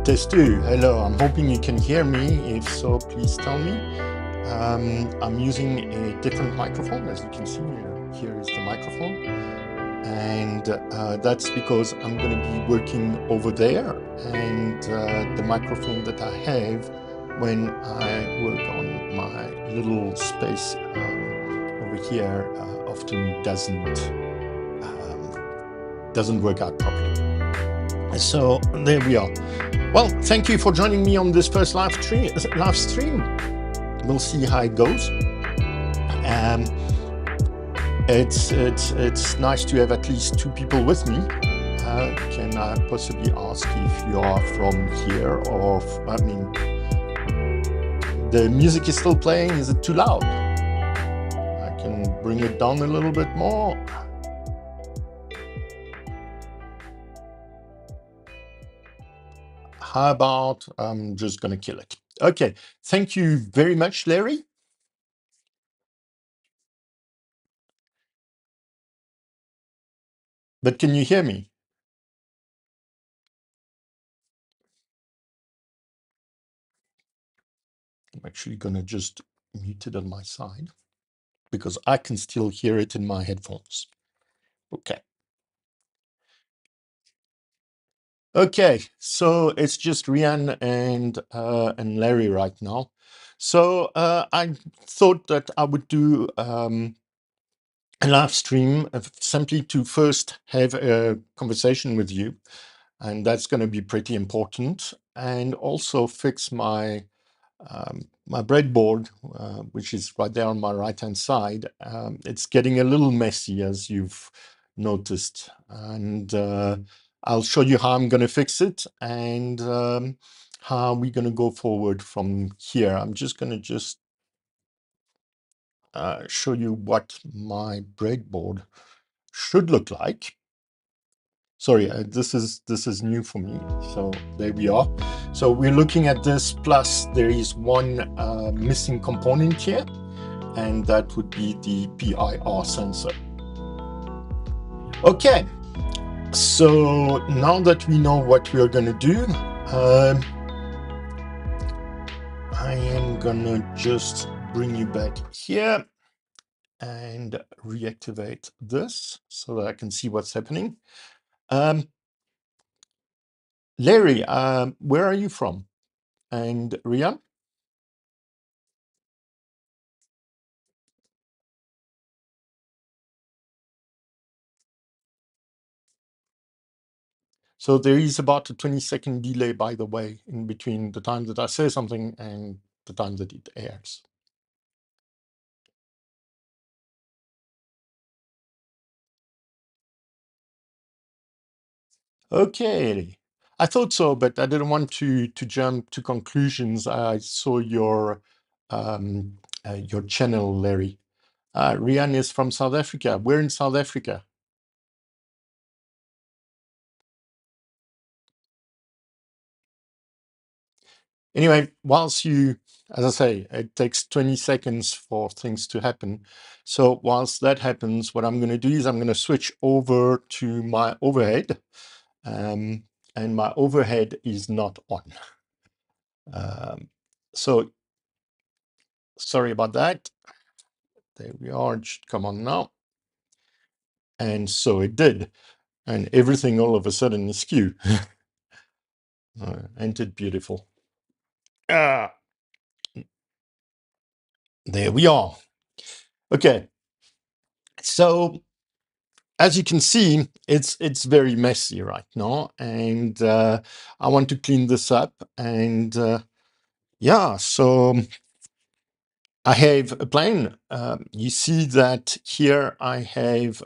Test 2. Hello, I'm hoping you can hear me. If so, please tell me. I'm using a different microphone. As you can see, here is the microphone. And that's because I'm going to be working over there. And the microphone that I have when I work on my little space over here often doesn't work out properly. So there we are. Well, thank you for joining me on this first live stream. We'll see how it goes. It's nice to have at least two people with me. Can I possibly ask if you are from here or, the music is still playing. Is it too loud? I can bring it down a little bit more. How about I'm just going to kill it? Okay, thank you very much, Larry. But can you hear me? I'm actually going to just mute it on my side because I can still hear it in my headphones. Okay. Okay, so it's just Rian and Larry right now. So I thought that I would do a live stream simply to first have a conversation with you, and that's going to be pretty important, and also fix my my breadboard, which is right there on my right-hand side. It's getting a little messy, as you've noticed, and I'll show you how I'm going to fix it and how we're going to go forward from here. I'm just going to show you what my breadboard should look like. Sorry, this is new for me. So there we are. So we're looking at this, plus there is one missing component here, and that would be the PIR sensor. Okay, so now that we know what we are going to do, I am going to just bring you back here and reactivate this so that I can see what's happening. Larry, where are you from? And Rian? So there is about a 20-second delay, by the way, in between the time that I say something and the time that it airs. Okay, I thought so, but I didn't want to jump to conclusions. I saw your channel, Larry. Rian is from South Africa. We're in South Africa. Anyway, whilst you, as I say, it takes 20 seconds for things to happen. So whilst that happens, what I'm going to do is I'm going to switch over to my overhead. And my overhead is not on. So sorry about that. There we are. It should come on now. And so it did. And everything all of a sudden is skew. Ain't it beautiful? There we are. Okay. So as you can see, it's very messy right now. And I want to clean this up. And yeah, so I have a plan. You see that here I have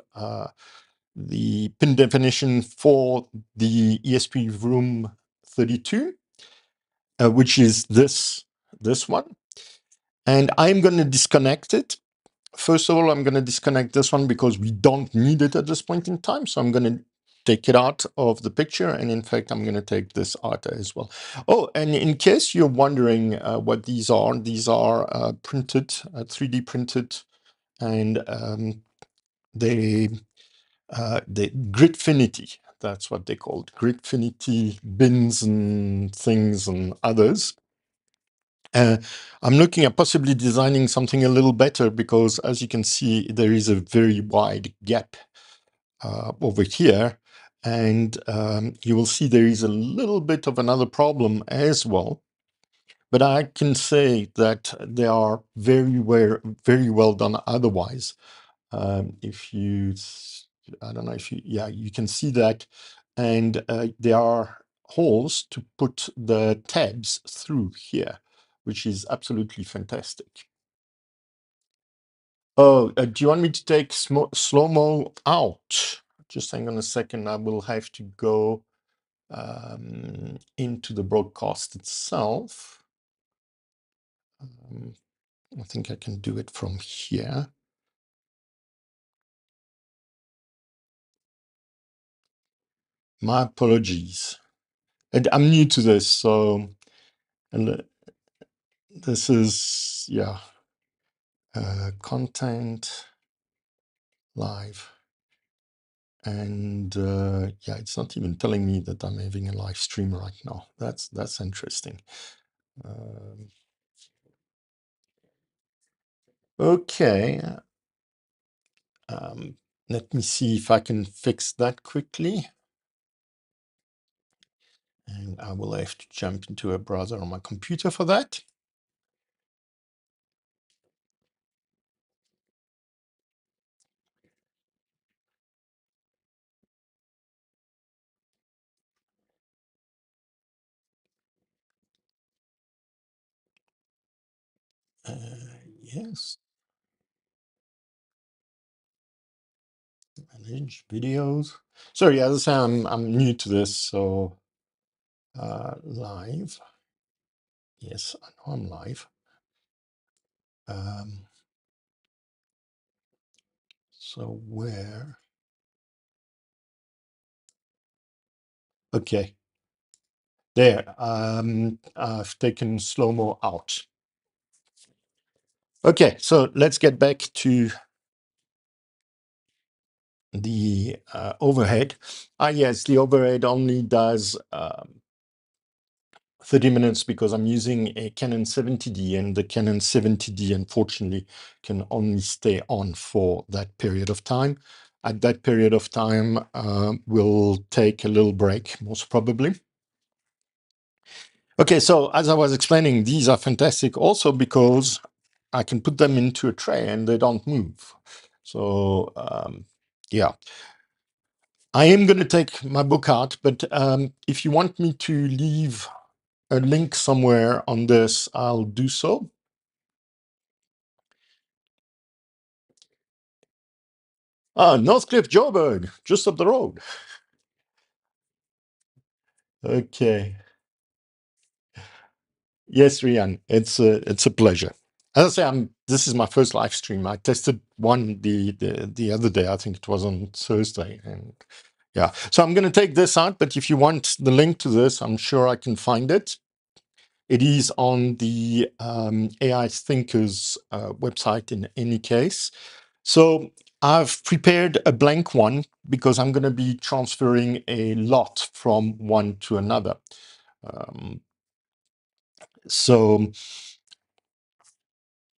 the pin definition for the ESP room 32, which is this one. And I'm going to disconnect it. First of all, I'm going to disconnect this one because we don't need it at this point in time. So I'm going to take it out of the picture. And in fact, I'm going to take this out as well. Oh, and in case you're wondering what these are printed, 3D printed, and the Gridfinity. That's what they called Gridfinity bins and things and others. I'm looking at possibly designing something a little better because, as you can see, there is a very wide gap over here. And you will see there is a little bit of another problem as well. But I can say that they are very well done otherwise. If you, I don't know if you, yeah, you can see that. And there are holes to put the tabs through here, which is absolutely fantastic. Oh, do you want me to take slow-mo out? Just hang on a second. I will have to go into the broadcast itself. I think I can do it from here. My apologies. I'm new to this, so and this is, yeah, content live. And yeah, it's not even telling me that I'm having a live stream right now. That's interesting. Okay. Let me see if I can fix that quickly. And I will have to jump into a browser on my computer for that. Yes. Manage videos. Sorry, as I say, I'm new to this, so live. Yes, I know I'm live. So where? Okay. There. I've taken slow-mo out. Okay, so let's get back to the overhead. Yes, the overhead only does 30 minutes because I'm using a Canon 70D, and the Canon 70D unfortunately can only stay on for that period of time. At that period of time, we'll take a little break, most probably. Okay, so as I was explaining, these are fantastic also because I can put them into a tray and they don't move. So yeah, I am going to take my book out, but if you want me to leave a link somewhere on this, I'll do so. Northcliffe Joburg, just up the road. Okay. Yes, Rian, it's a pleasure. As I say, this is my first live stream. I tested one the other day. I think it was on Thursday, and yeah. So I'm going to take this out. But if you want the link to this, I'm sure I can find it. It is on the AI Thinkers website in any case. So I've prepared a blank one because I'm going to be transferring a lot from one to another. So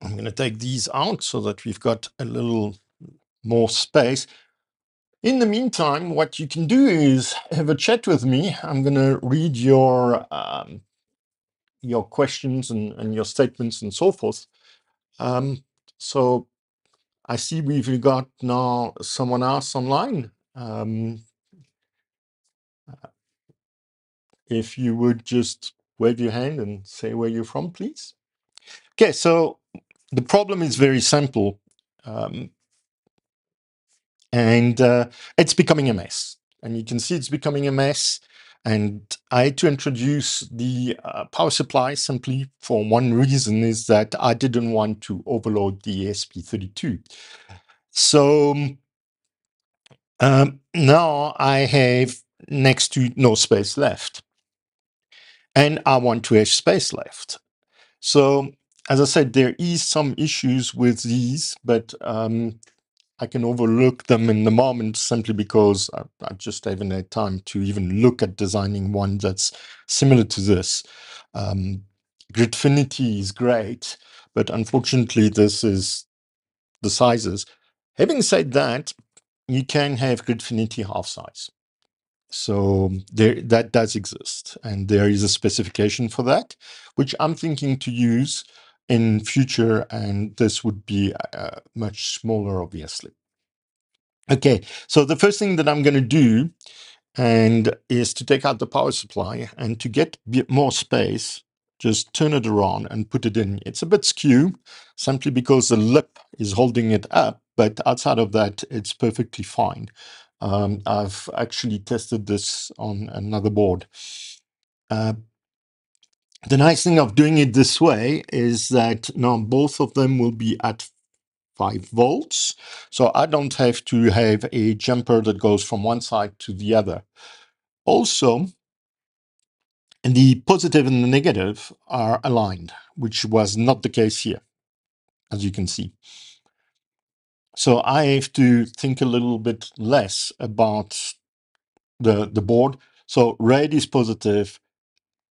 I'm going to take these out so that we've got a little more space. In the meantime, what you can do is have a chat with me. I'm going to read your questions and your statements and so forth. So I see we've got now someone else online. If you would just wave your hand and say where you're from, please. Okay, so the problem is very simple, and it's becoming a mess. And you can see it's becoming a mess. And I had to introduce the power supply simply for one reason, is that I didn't want to overload the ESP32. So now I have next to no space left. And I want to have space left. So, as I said, there is some issues with these, but I I can overlook them in the moment simply because I just haven't had time to even look at designing one that's similar to this. Gridfinity is great, but unfortunately, this is the sizes. Having said that, you can have Gridfinity half size. So that does exist, and there is a specification for that, which I'm thinking to use in future, and this would be much smaller, obviously. Okay, so the first thing that I'm going to do and is to take out the power supply, and to get a bit more space, just turn it around and put it in. It's a bit skew, simply because the lip is holding it up, but outside of that, it's perfectly fine. I've actually tested this on another board. Uh, the nice thing of doing it this way is that now both of them will be at 5 volts, so I don't have to have a jumper that goes from one side to the other. Also, the positive and the negative are aligned, which was not the case here, as you can see. So I have to think a little bit less about the board. So red is positive,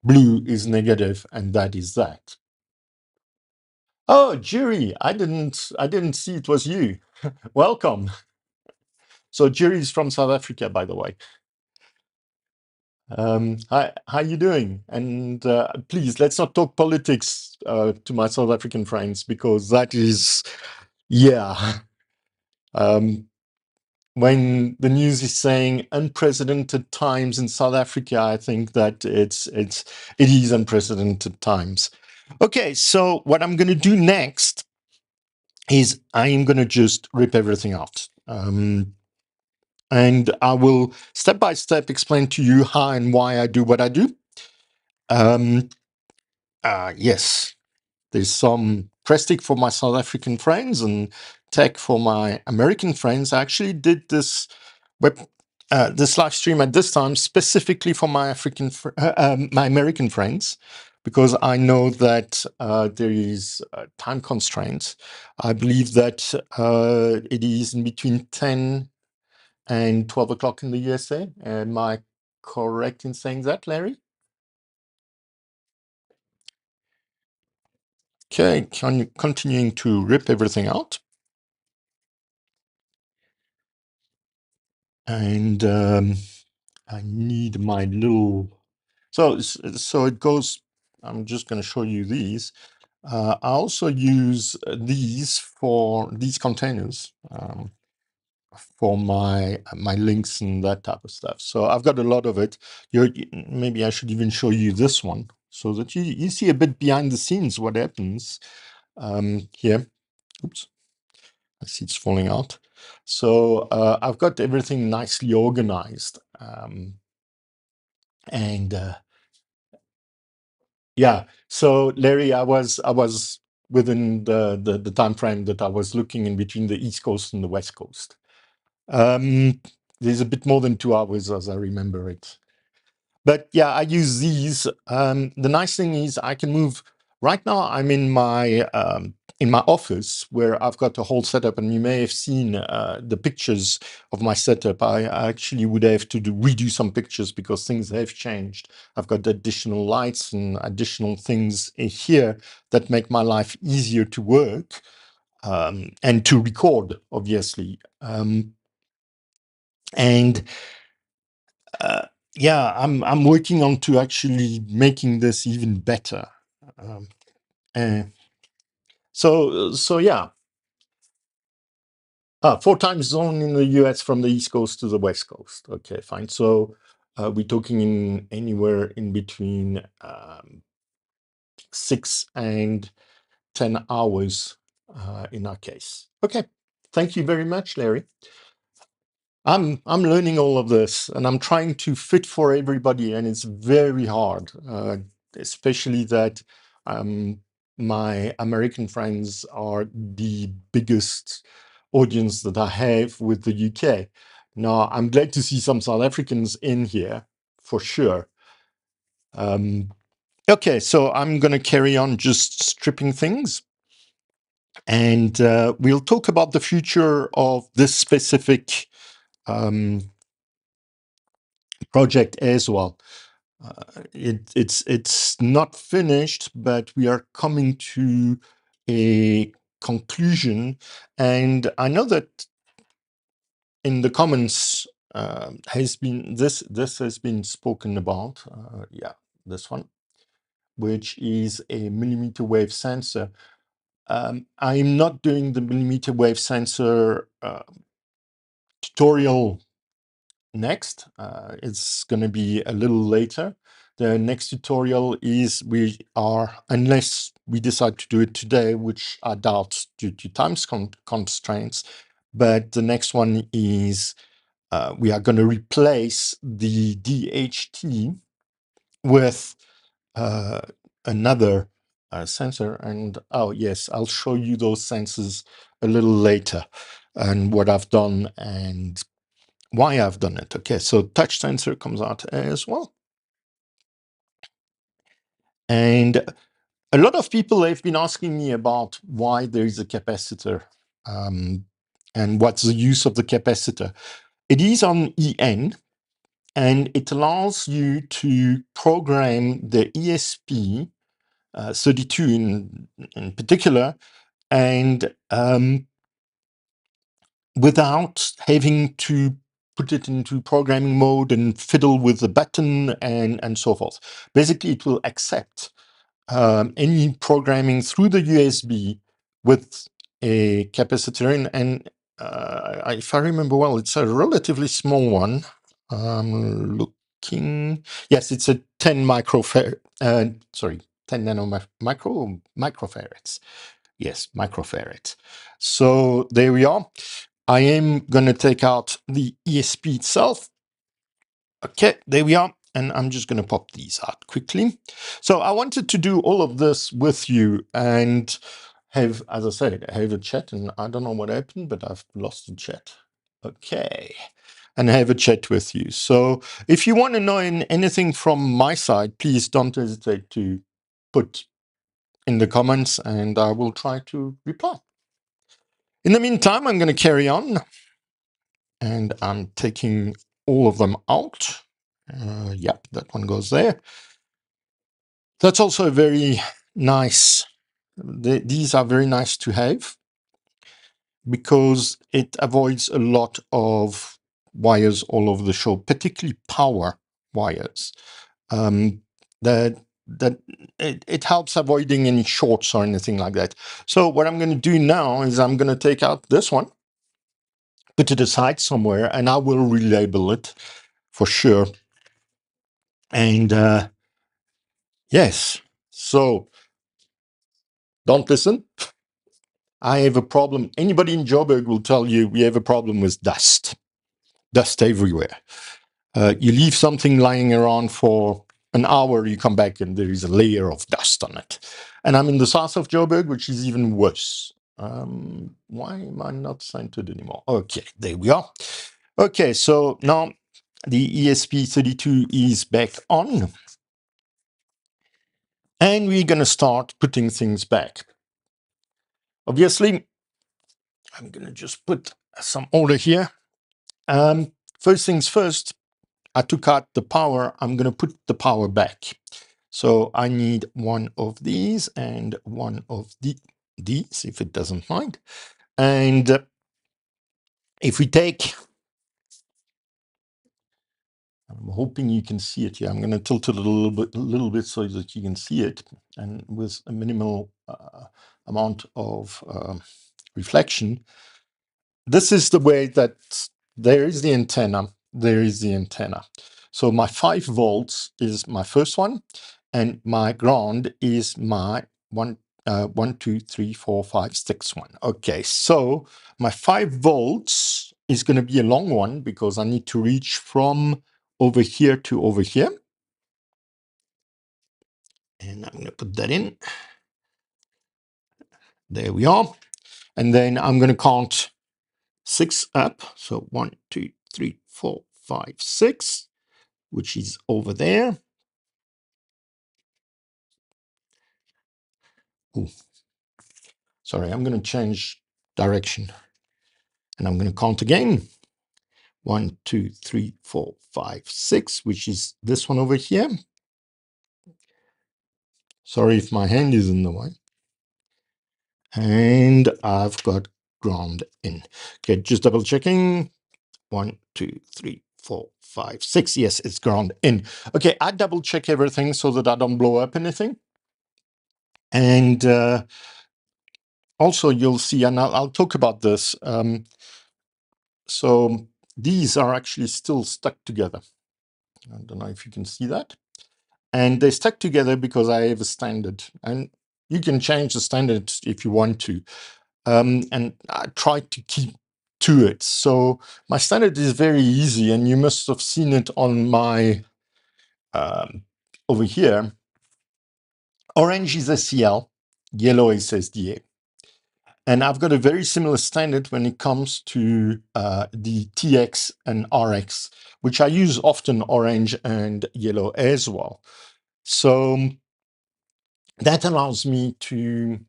blue is negative, and that is that. Oh, Jiri, I didn't see it was you. Welcome. So Jiri is from South Africa, by the way. Hi, how you doing? And please, let's not talk politics to my South African friends, because that is, yeah. Um, when the news is saying unprecedented times in South Africa, I think that it is unprecedented times. Okay, so what I'm going to do next is I am going to just rip everything out. And I will step by step explain to you how and why I do what I do. Yes, there's some Prestic for my South African friends and tech for my American friends. I actually did this this live stream at this time specifically for my my American friends, because I know that there is time constraints. I believe that it is in between 10 and 12 o'clock in the USA. Am I correct in saying that, Larry? Okay, continuing to rip everything out. And I need my little, so it goes, I'm just going to show you these. I also use these for these containers for my links and that type of stuff. So I've got a lot of it. Maybe I should even show you this one, so that you see a bit behind the scenes what happens here. Oops, I see it's falling out. So I've got everything nicely organized. And yeah, so Larry, I was within the time frame that I was looking in between the East Coast and the West Coast. Um, there's a bit more than 2 hours, as I remember it. But yeah, I use these. The nice thing is I can move. Right now, I'm in my office, where I've got a whole setup, and you may have seen the pictures of my setup. I actually would have to redo some pictures because things have changed. I've got additional lights and additional things here that make my life easier to work and to record, obviously. And yeah, I'm working on to actually making this even better. Um, uh, so yeah, 4 time zone in the US from the East Coast to the West Coast. Okay, fine. So we're talking in anywhere in between 6 and 10 hours in our case. Okay, thank you very much, Larry. I'm learning all of this, and I'm trying to fit for everybody, and it's very hard, especially that um, my American friends are the biggest audience that I have with the UK. Now, I'm glad to see some South Africans in here, for sure. Okay, so I'm going to carry on just stripping things. And we'll talk about the future of this specific project as well. It's not finished, but we are coming to a conclusion. And I know that in the comments has been this has been spoken about. Yeah, this one, which is a millimeter wave sensor. I'm not doing the millimeter wave sensor tutorial next. It's going to be a little later. The next tutorial is unless we decide to do it today, which I doubt due to time constraints, but the next one is we are going to replace the DHT with uh, another sensor. And oh yes, I'll show you those sensors a little later and what I've done and why I've done it. Okay, so touch sensor comes out as well. And a lot of people have been asking me about why there is a capacitor and what's the use of the capacitor. It is on EN, and it allows you to program the ESP32 in particular, and without having to put it into programming mode and fiddle with the button and so forth. Basically, it will accept any programming through the USB with a capacitor in. And if I remember well, it's a relatively small one. Looking, yes, it's a 10 microfarad. 10 microfarads. Yes, microfarads. So there we are. I am going to take out the ESP itself. Okay, there we are. And I'm just going to pop these out quickly. So I wanted to do all of this with you and have, as I said, have a chat. And I don't know what happened, but I've lost the chat. Okay. And have a chat with you. So if you want to know anything from my side, please don't hesitate to put in the comments and I will try to reply. In the meantime, I'm going to carry on and I'm taking all of them out. Yep, that one goes there. That's also very nice. These are very nice to have because it avoids a lot of wires all over the show, particularly power wires. That it helps avoiding any shorts or anything like that. So what I'm going to do now is I'm going to take out this one, put it aside somewhere, and I will relabel it for sure. And yes, so don't listen. I have a problem. Anybody in Joburg will tell you we have a problem with dust. Dust everywhere. You leave something lying around for an hour, you come back and there is a layer of dust on it. And I'm in the south of Joburg, which is even worse. Why am I not centered anymore? Okay, there we are. Okay, so now the ESP32 is back on. And we're going to start putting things back. Obviously, I'm going to just put some order here. First things first, I took out the power. I'm going to put the power back. So I need one of these and one of these, if it doesn't mind. And if we take, I'm hoping you can see it here. I'm going to tilt it a little bit so that you can see it, and with a minimal amount of reflection. This is the way that there is the antenna. There is the antenna. So my 5 volts is my first one, and my ground is my 1, 2, 3, 4, 5, 6 one. Okay, so my 5 volts is going to be a long one because I need to reach from over here to over here. And I'm going to put that in. There we are. And then I'm going to count 6 up. So 1, 2, 3, 4, 5, 6, which is over there. Ooh. Sorry, I'm going to change direction and I'm going to count again. 1, 2, 3, 4, 5, 6, which is this one over here. Sorry if my hand is in the way. And I've got ground in. Okay, just double checking. 1, 2, 3, 4, 5, 6. Yes, it's ground in. Okay, I double check everything so that I don't blow up anything. And also you'll see, and I'll talk about this. So these are actually still stuck together. I don't know if you can see that. And they stuck together because I have a standard. And you can change the standard if you want to. And I tried to keep to it. So my standard is very easy, and you must have seen it on my over here. Orange is SCL, yellow is SDA. And I've got a very similar standard when it comes to the TX and RX, which I use often orange and yellow as well. So that allows me to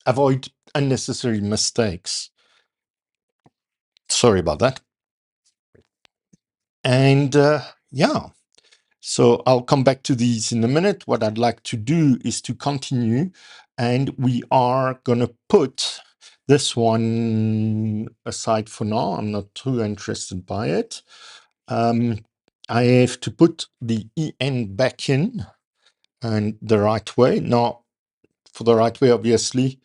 avoid unnecessary mistakes. Sorry about that. And yeah, so I'll come back to these in a minute. What I'd like to do is to continue, and we are going to put this one aside for now. I'm not too interested by it. I have to put the EN back in and the right way. Now, for the right way, obviously,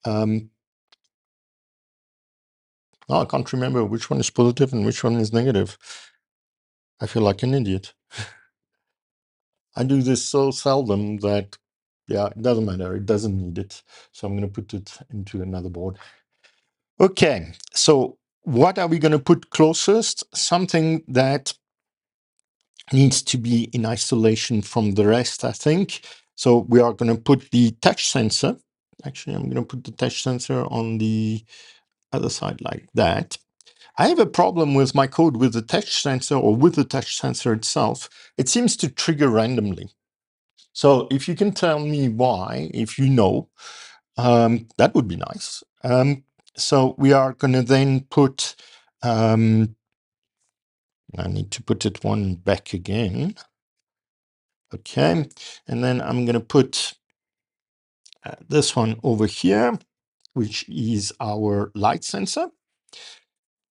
I can't remember which one is positive and which one is negative. I feel like an idiot. I do this so seldom that, yeah, it doesn't matter. It doesn't need it. So I'm going to put it into another board. Okay, so what are we going to put closest? Something that needs to be in isolation from the rest, I think. So we are going to put the touch sensor. Actually, I'm going to put the touch sensor on the other side like that. I have a problem with my code with the touch sensor or with the touch sensor itself. It seems to trigger randomly. So if you can tell me why, if you know, that would be nice. So we are going to then put, I need to put it one back again. Okay, and then I'm going to put this one over here, which is our light sensor.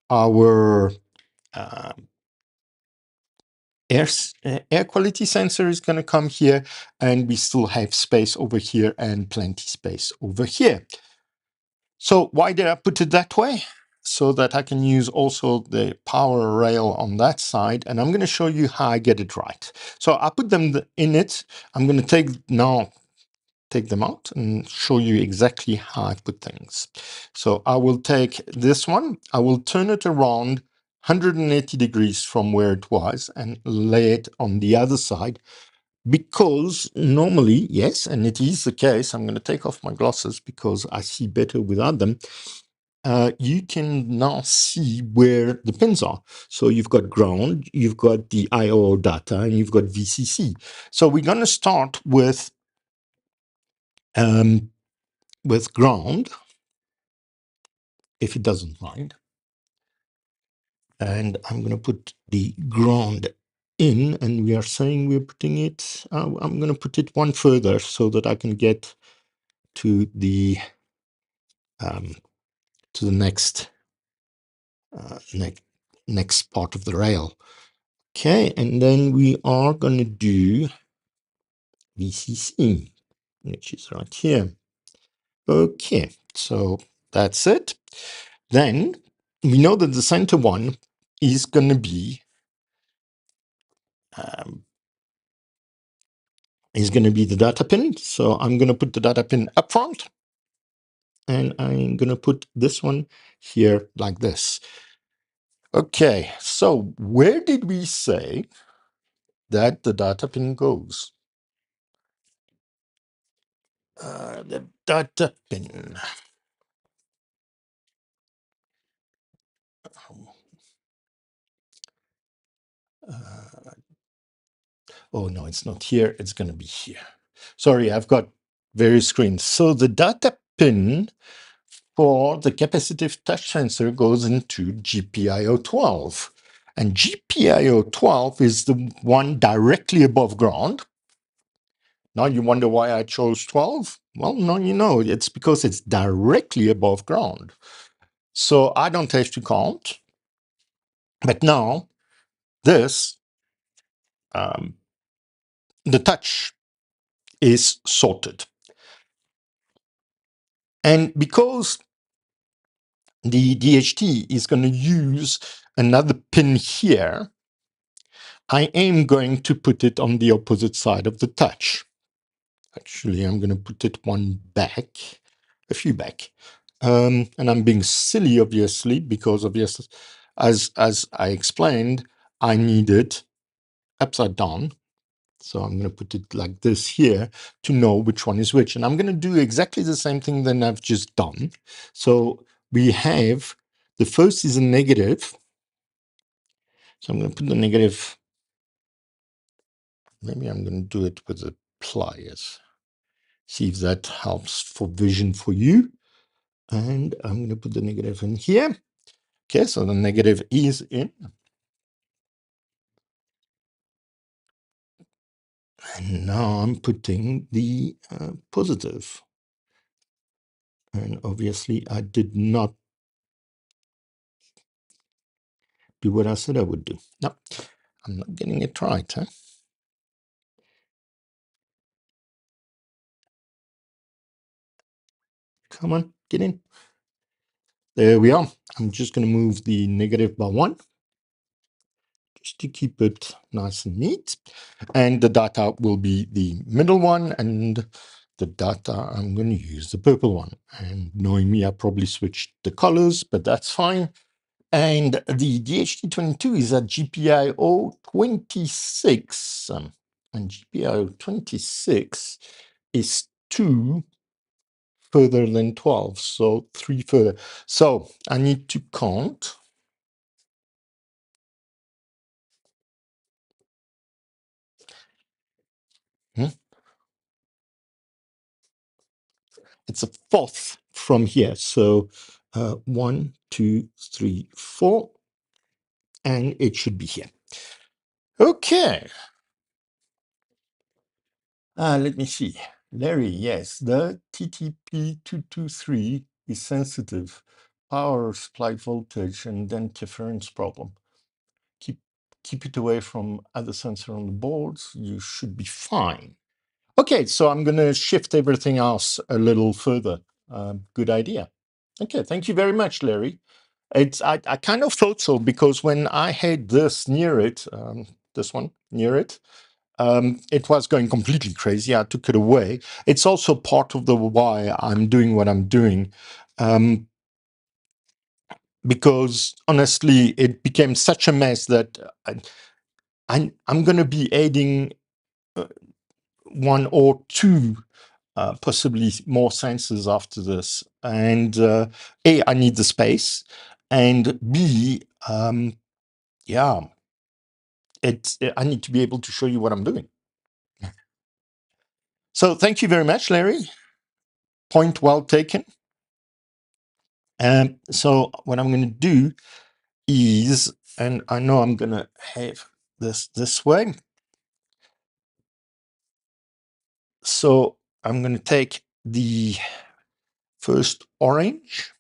Our air quality sensor is going to come here, and we still have space over here and plenty space over here. So why did I put it that way? So that I can use also the power rail on that side, and I'm going to show you how I get it right. So I put them in it. I'm going to take them out and show you exactly how I put things. So I will take this one, I will turn it around 180 degrees from where it was and lay it on the other side, because normally, yes, and it is the case, I'm going to take off my glasses because I see better without them. You can now see where the pins are. So you've got ground, you've got the IO data, and you've got VCC. So we're going to start with ground, if it doesn't mind. And I'm going to put the ground in, and we are saying we're putting it, I'm going to put it one further so that I can get to the next next part of the rail. Okay, and then we are going to do VCC, which is right here. Okay, so that's it. Then we know that the center one is going to be the data pin. So I'm going to put the data pin up front, and I'm going to put this one here like this. Okay, so where did we say that the data pin goes? The data pin. Oh no, it's not here. It's going to be here. Sorry, I've got various screens. So the data pin for the capacitive touch sensor goes into GPIO 12. And GPIO 12 is the one directly above ground. Now you wonder why I chose 12? Well, no, it's because it's directly above ground. So I don't have to count. But now this, the touch is sorted. And because the DHT is going to use another pin here, I am going to put it on the opposite side of the touch. Actually, I'm going to put it one back, a few back. And I'm being silly, obviously, because as I explained, I need it upside down. So I'm going to put it like this here to know which one is which. And I'm going to do exactly the same thing that I've just done. So we have, the first is a negative. So I'm going to put the negative, maybe I'm going to do it with the pliers. See if that helps for vision for you. And I'm going to put the negative in here. Okay, so the negative is in. And now I'm putting the positive. And obviously I did not do what I said I would do. No, I'm not getting it right, huh? Come on, get in. There we are. I'm just going to move the negative by 1, just to keep it nice and neat. And the data will be the middle one, and the data, I'm going to use the purple one. And knowing me, I probably switched the colors, but that's fine. And the DHT22 is at GPIO 26. And GPIO 26 is 2 further than 12, so 3 further. So I need to count. It's a fourth from here. So 1, 2, 3, 4, and it should be here. Okay. Let me see. Larry, yes, the TTP223 is sensitive. Power supply voltage and then interference problem. Keep it away from other sensor on the boards. You should be fine. Okay, so I'm going to shift everything else a little further. Good idea. Okay, thank you very much, Larry. I kind of thought so, because when I had this near it, this one near it, it was going completely crazy. I took it away. It's also part of the why I'm doing what I'm doing, because honestly, it became such a mess that I'm going to be adding 1 or 2 possibly more sensors after this. And A, I need the space, and B, yeah, I need to be able to show you what I'm doing. So thank you very much, Larry. Point well taken. So what I'm going to do is, and I know I'm going to have this way. So I'm going to take the first orange,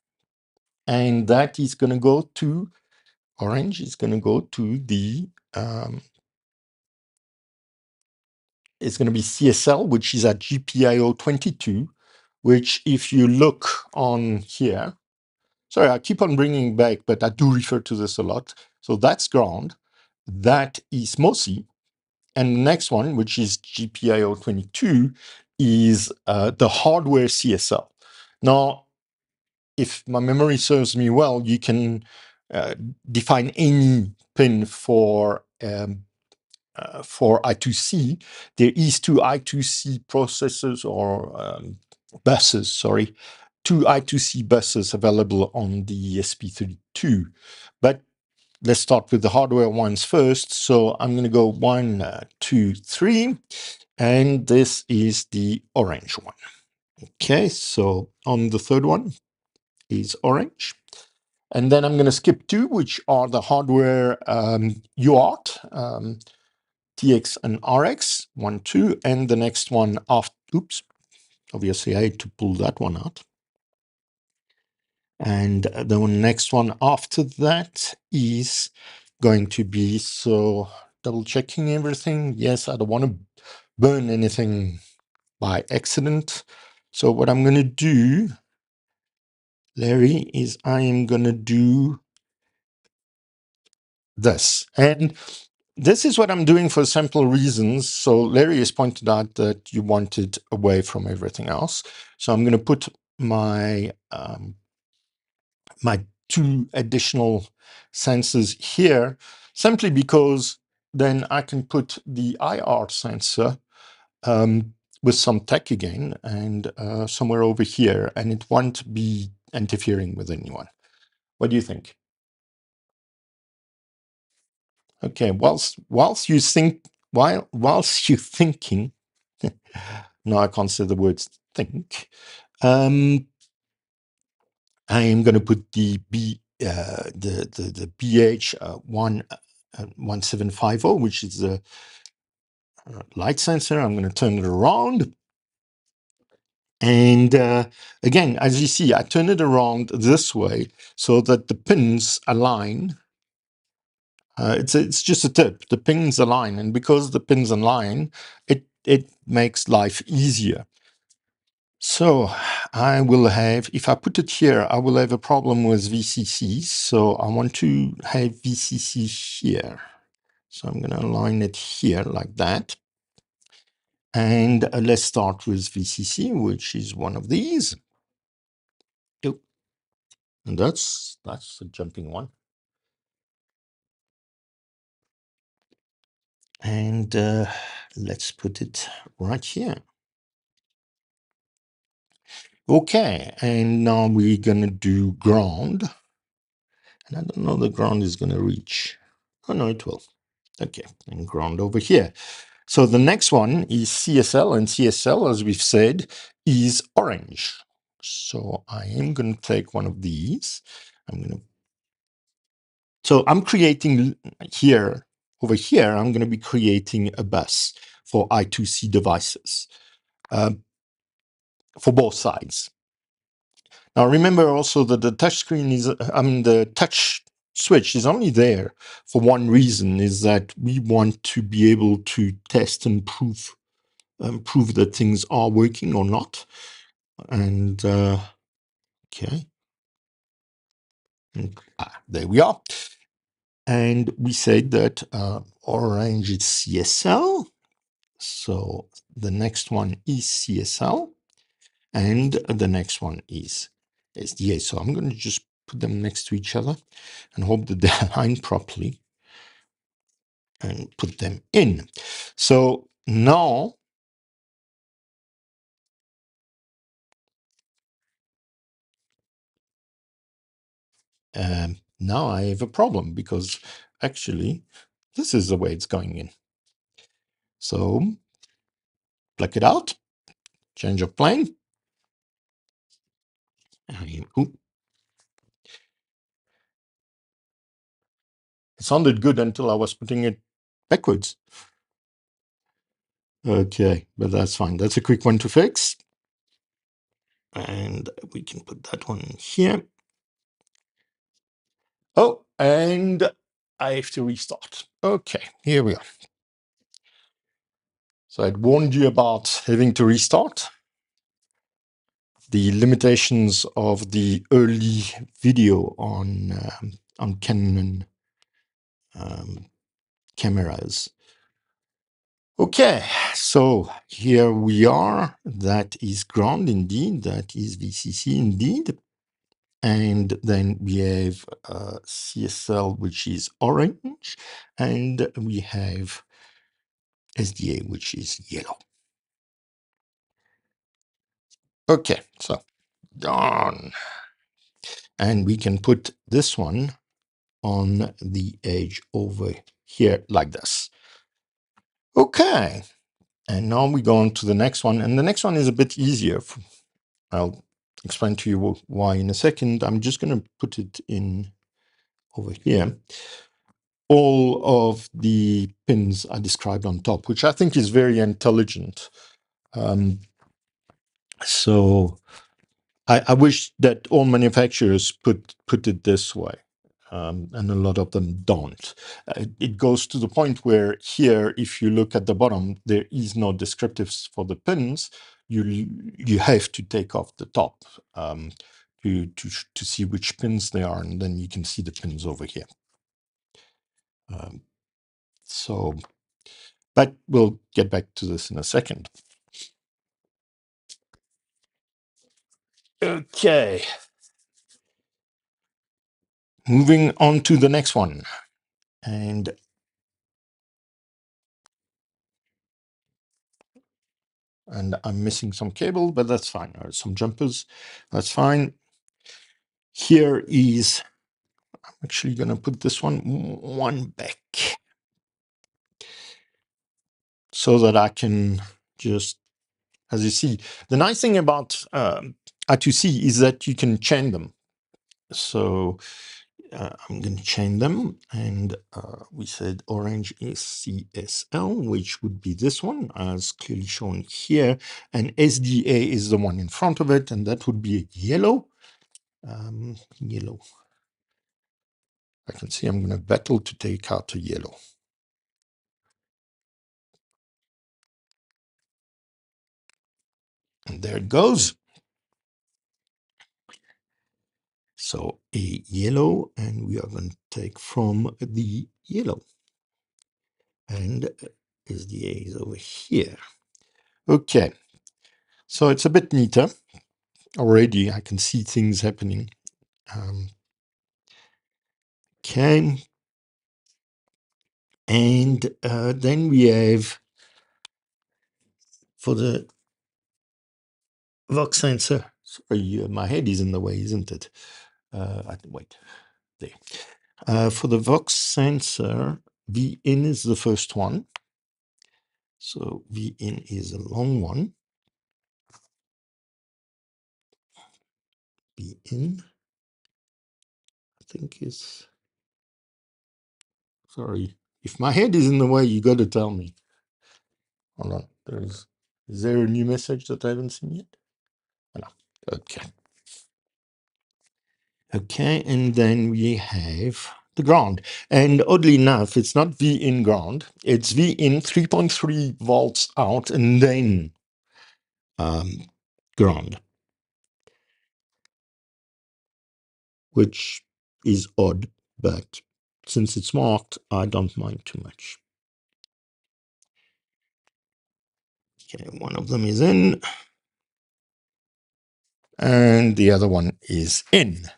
and that is going to go to, orange is going to go to the, it's going to be CSL, which is at GPIO 22, which if you look on here, sorry, I keep on bringing back, but I do refer to this a lot. So that's ground, that is MOSI, and the next one, which is GPIO 22, is the hardware CSL. Now, if my memory serves me well, you can define any pin for I2C. There is 2 I2C processors or buses, sorry, 2 I2C buses available on the ESP32. But let's start with the hardware ones first. So I'm going to go 1, 2, 3, and this is the orange one. Okay, so on the third one is orange. And then I'm going to skip two, which are the hardware UART, TX and RX, 1, 2, and the next one after, oops, obviously I had to pull that one out. And the next one after that is going to be, so double checking everything. Yes, I don't want to burn anything by accident. So what I'm going to do, Larry, is I am going to do this. And this is what I'm doing for simple reasons. So Larry has pointed out that you want it away from everything else. So I'm going to put my my two additional sensors here, simply because then I can put the IR sensor with some tech again and somewhere over here, and it won't be interfering with anyone. What do you think? Okay, whilst you think, whilst you're thinking, no, I can't say the words think. I am going to put the BH 1750, which is the light sensor. I'm going to turn it around. And again, as you see, I turn it around this way so that the pins align. It's just a tip. The pins align, and because the pins align, it makes life easier. So I will have, if I put it here, I will have a problem with VCC. So I want to have VCC here. So I'm going to align it here like that. And let's start with VCC, which is one of these. Oh, and that's a jumping one. And let's put it right here. Okay, and now we're going to do ground. And I don't know the ground is going to reach. Oh, no, it will. Okay, and ground over here. So the next one is CSL, and CSL, as we've said, is orange. So I am going to take one of these. So I'm creating here, over here, I'm going to be creating a bus for I2C devices for both sides. Now remember also that the touch screen is, the touch switch is only there for one reason, is that we want to be able to test and prove that things are working or not. And okay, and, there we are. And we said that orange is CSL. So the next one is CSL, and the next one is SDA. So I'm going to just put them next to each other and hope that they align properly and put them in. So now now I have a problem, because actually this is the way it's going in. So pluck it out, change of plane. It sounded good until I was putting it backwards. Okay, but that's fine. That's a quick one to fix. And we can put that one here. Oh, and I have to restart. Okay, here we are. So I'd warned you about having to restart. The limitations of the early video on Canon cameras. Okay, so here we are. That is ground indeed. That is VCC indeed. And then we have CSL, which is orange, and we have SDA, which is yellow. Okay, so done. And we can put this one on the edge over here like this. Okay, and now we go on to the next one, and the next one is a bit easier. I'll explain to you why in a second. I'm just going to put it in over here. All of the pins are described on top, which I think is very intelligent. So I wish that all manufacturers put it this way, and a lot of them don't. It goes to the point where here, if you look at the bottom, there is no descriptives for the pins. You have to take off the top to see which pins they are, and then you can see the pins over here. But we'll get back to this in a second. Okay. Moving on to the next one. And I'm missing some cable, but that's fine. Or some jumpers, that's fine. Here is, I'm actually going to put this one back so that I can just, as you see, the nice thing about I2C is that you can chain them. So I'm going to chain them, and we said orange is CSL, which would be this one, as clearly shown here, and SDA is the one in front of it, and that would be yellow. Yellow. I can see I'm going to battle to take out a yellow. And there it goes. So a yellow, and we are going to take from the yellow. And SDA is over here. Okay. So it's a bit neater. Already I can see things happening. Okay. And then we have, for the Vox sensor, sorry, my head is in the way, isn't it? Wait, there. For the Vox sensor, VIN is the first one. So VIN is a long one. VIN, I think is, sorry, if my head is in the way, you got to tell me. Hold on, is there a new message that I haven't seen yet? Oh, no. Okay. Okay, and then we have the ground. And oddly enough, it's not V in ground, it's V in 3.3 volts out and then ground, which is odd, but since it's marked, I don't mind too much. Okay, one of them is in, and the other one is in.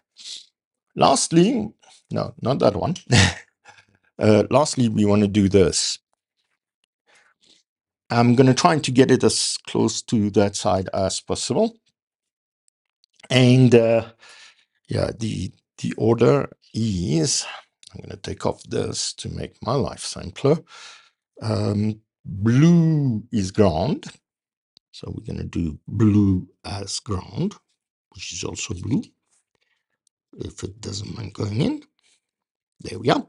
Lastly, no, not that one. Lastly, we want to do this. I'm going to try to get it as close to that side as possible. And yeah, the order is, I'm going to take off this to make my life simpler. Blue is ground. So we're going to do blue as ground, which is also blue. If it doesn't mind going in. There we are.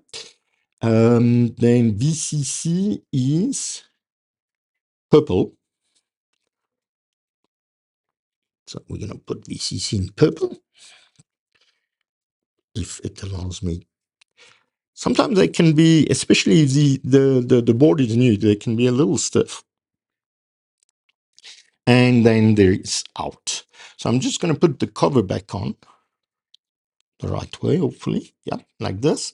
Then VCC is purple. So we're going to put VCC in purple, if it allows me. Sometimes they can be, especially if the board is new, they can be a little stiff. And then there is out. So I'm just going to put the cover back on the right way, hopefully. Yeah, like this.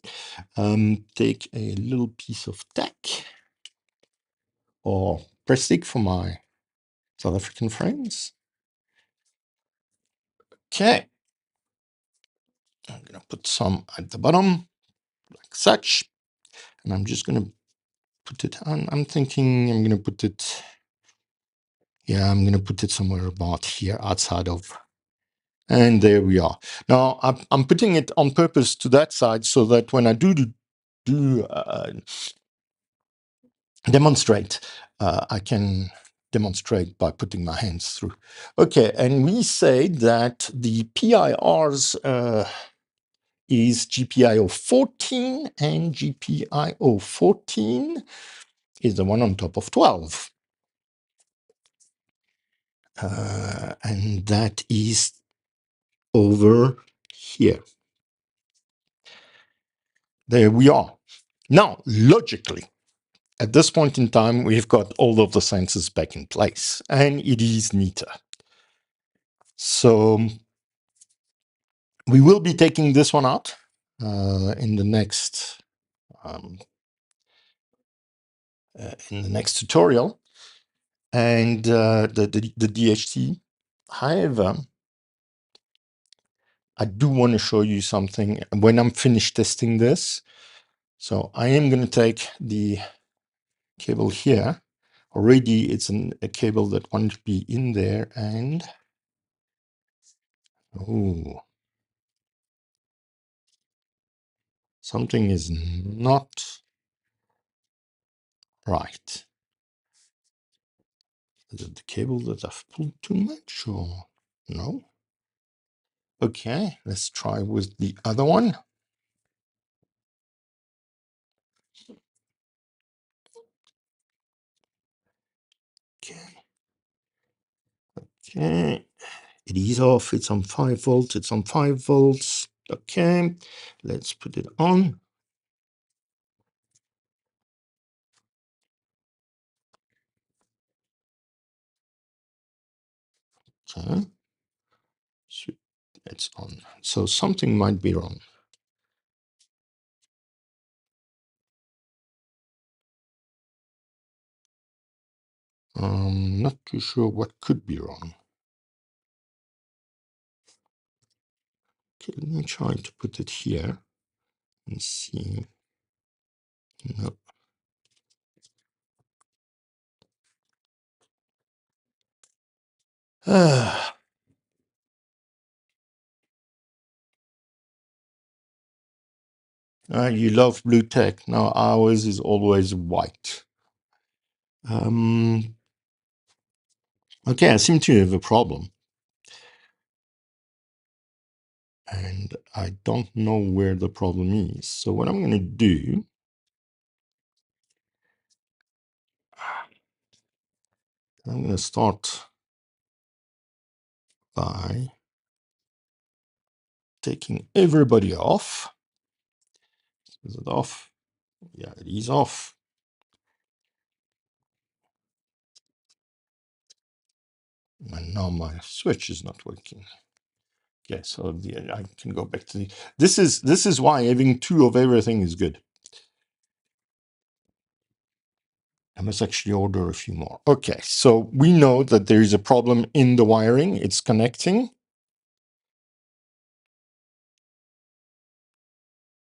Take a little piece of tack or press stick for my South African friends. Okay. I'm going to put some at the bottom, like such. And I'm just going to put it on. I'm thinking I'm going to put it, yeah, I'm going to put it somewhere about here outside of, and there we are. Now I'm putting it on purpose to that side so that when I do demonstrate, I can demonstrate by putting my hands through. Okay, and we say that the PIRs is GPIO 14, and GPIO 14 is the one on top of 12. And that is over here. There we are. Now, logically, at this point in time, we've got all of the sensors back in place, and it is neater. So we will be taking this one out in the next tutorial, and the DHT. However, I do want to show you something when I'm finished testing this. So I am going to take the cable here. Already it's a cable that won't be in there, and oh, something is not right. Is it the cable that I've pulled too much, or no? Okay, let's try with the other one. Okay. Okay. It is off. It's on 5 volts. It's on 5 volts. Okay. Let's put it on. Okay. So it's on. So something might be wrong. I'm not too sure what could be wrong. Okay, let me try to put it here and see. No. You love blue tech. Now ours is always white. Okay, I seem to have a problem. And I don't know where the problem is. So what I'm going to do, I'm going to start by taking everybody off. Is it off? Yeah, it is off. And now my switch is not working. Okay, so I can go back to the. This is why having 2 of everything is good. I must actually order a few more. Okay, so we know that there is a problem in the wiring. It's connecting.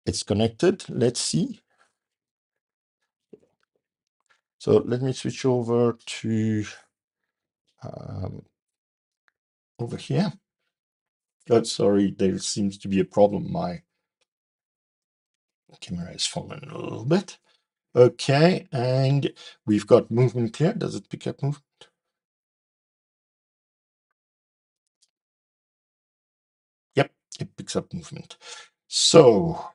It's connected. Let's see. So let me switch over to over here. Oh, sorry, there seems to be a problem. My camera is fallen a little bit. Okay, and we've got movement here. Does it pick up movement? Yep, it picks up movement. So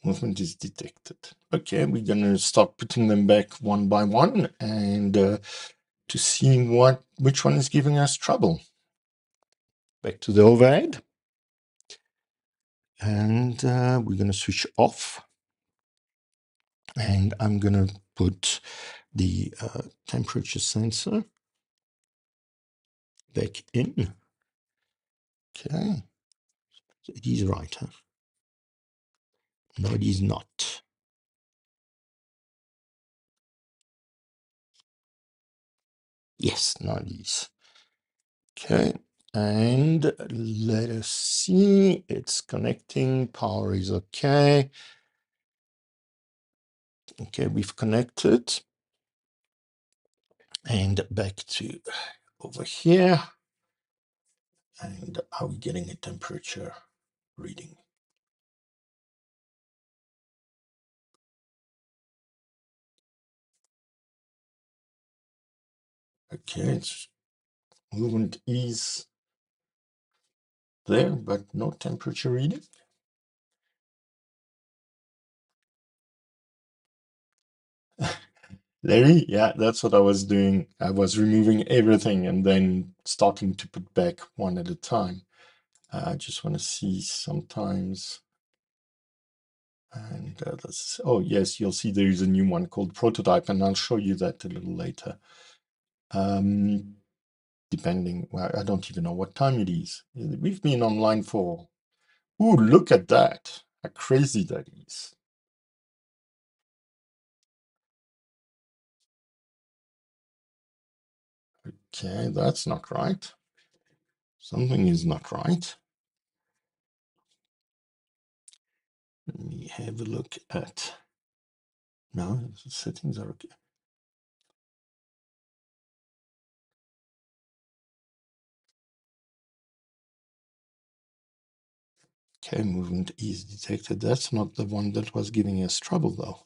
movement is detected. Okay, we're gonna start putting them back one by one, and to see which one is giving us trouble. Back to the overhead, and we're gonna switch off, and I'm gonna put the temperature sensor back in. Okay, so it is right, huh? No, it is not. Yes, now it is. Okay, and let us see. It's connecting. Power is okay. Okay, we've connected. And back to over here. And are we getting a temperature reading? Okay, it's movement is there, but no temperature reading. Larry, yeah, that's what I was doing. I was removing everything and then starting to put back one at a time. I just want to see sometimes. And oh, yes, you'll see there is a new one called Prototype, and I'll show you that a little later. Depending, well, I don't even know what time it is. We've been online for, ooh, look at that. How crazy that is. Okay, that's not right. Something is not right. Let me have a look at, no, the settings are okay. Okay, movement is detected. That's not the one that was giving us trouble, though.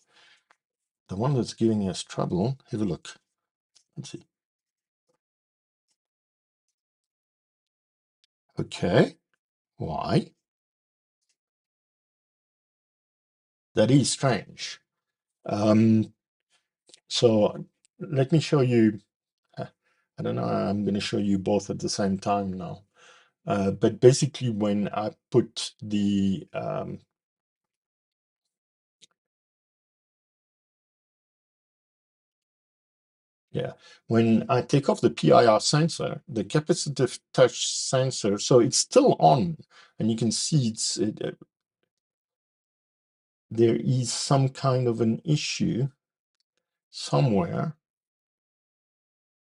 The one that's giving us trouble, have a look. Let's see. Okay, why? That is strange. So let me show you. I don't know, I'm going to show you both at the same time now. But basically, when I put the when I take off the PIR sensor, the capacitive touch sensor, so it's still on, and you can see there is some kind of an issue somewhere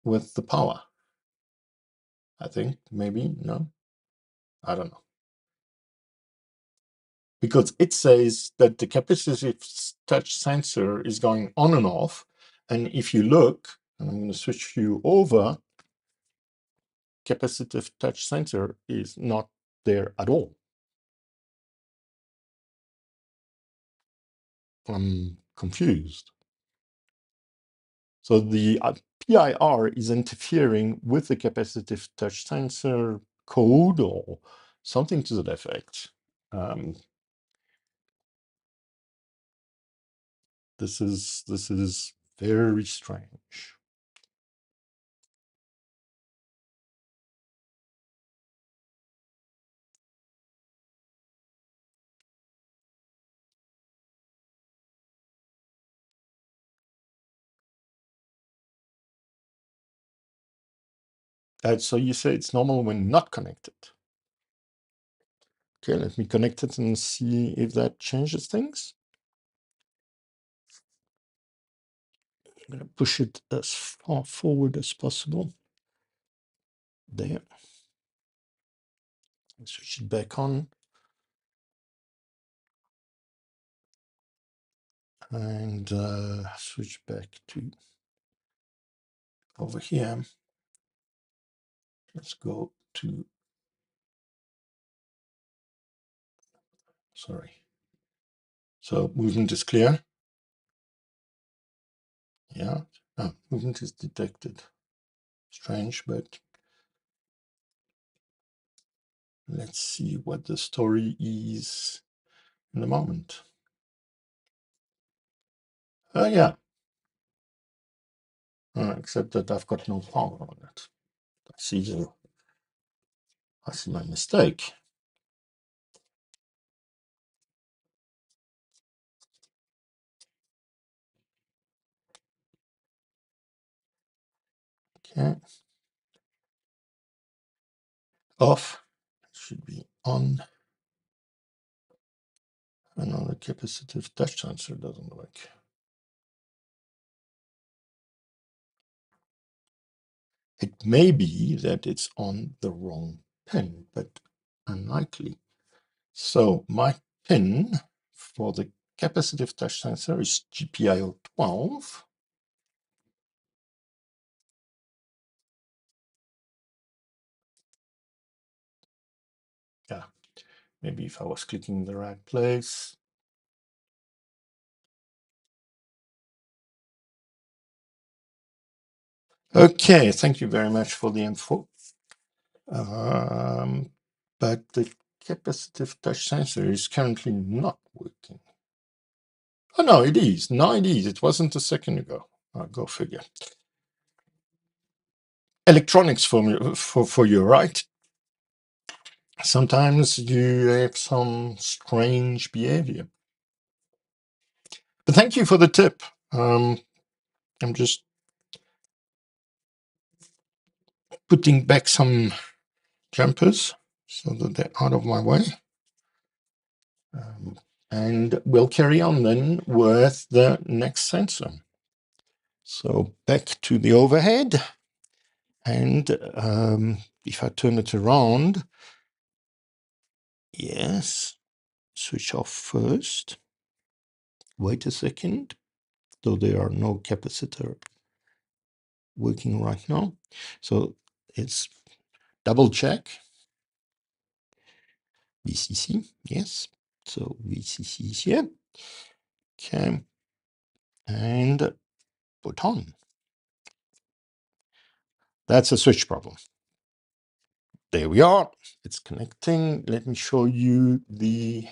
with the power. I think maybe, no, I don't know. Because it says that the capacitive touch sensor is going on and off. And if you look, and I'm going to switch you over, capacitive touch sensor is not there at all. I'm confused. So the PIR is interfering with the capacitive touch sensor code or something to that effect. This is very strange. So you say it's normal when not connected. Okay, let me connect it and see if that changes things. I'm going to push it as far forward as possible. There. Switch it back on. And switch back to over here. Let's go to, sorry. So movement is clear. Yeah, movement is detected. Strange, but let's see what the story is in a moment. Oh, yeah. Except that I've got no power on it. I see my mistake. Okay. Off. Should be on. And now the capacitive touch sensor doesn't work. It may be that it's on the wrong pin, but unlikely. So my pin for the capacitive touch sensor is GPIO 12. Yeah, maybe if I was clicking in the right place. Okay, thank you very much for the info. But the capacitive touch sensor is currently not working. Oh, no, it is. No, it is. It wasn't a second ago. Go figure. Electronics for you, right? Sometimes you have some strange behavior. But thank you for the tip. I'm just putting back some jumpers so that they're out of my way. And we'll carry on then with the next sensor. So back to the overhead. And if I turn it around, yes, switch off first. Wait a second. So there are no capacitor working right now. So it's double check. VCC, yes. So VCC is here. Okay. And put on. That's a switch problem. There we are. It's connecting. Let me show you the...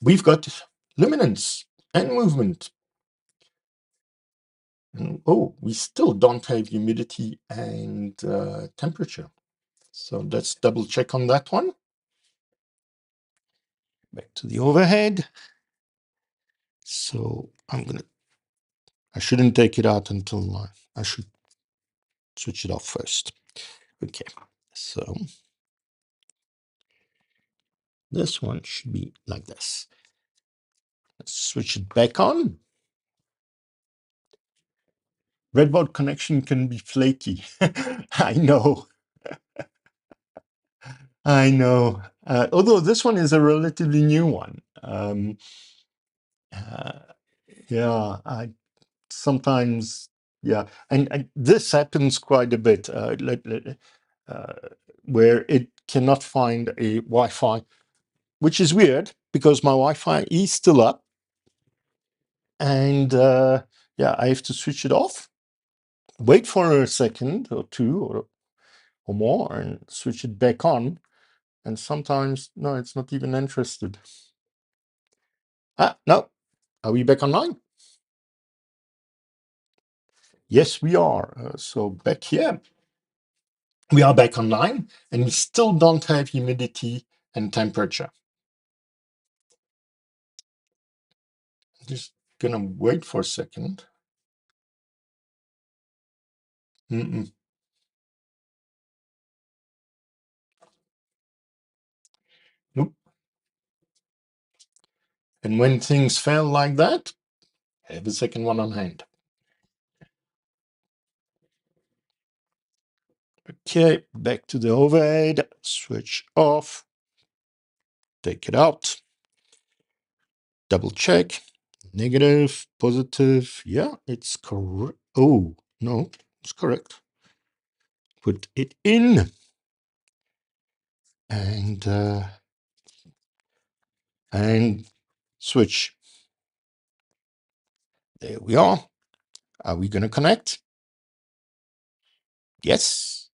We've got luminance and movement. And, oh, we still don't have humidity and temperature. So let's double check on that one. Back to the overhead. So I shouldn't take it out until I should switch it off first. Okay, so this one should be like this. Let's switch it back on. Breadboard connection can be flaky. I know. I know. Although this one is a relatively new one. Yeah, I sometimes, yeah. And this happens quite a bit, where it cannot find a Wi-Fi, which is weird because my Wi-Fi is still up. And yeah, I have to switch it off, wait for a second or two or more, and switch it back on. And sometimes, no, it's not even interested. No. Are we back online? Yes, we are. So back here, we are back online, and we still don't have humidity and temperature. Just gonna wait for a second. Nope. And when things fail like that, have a second one on hand. Okay, back to the overhead, switch off, take it out, double check, negative, positive, yeah, it's correct. Oh, no, it's correct. Put it in, and switch. There we are. Are we going to connect? Yes,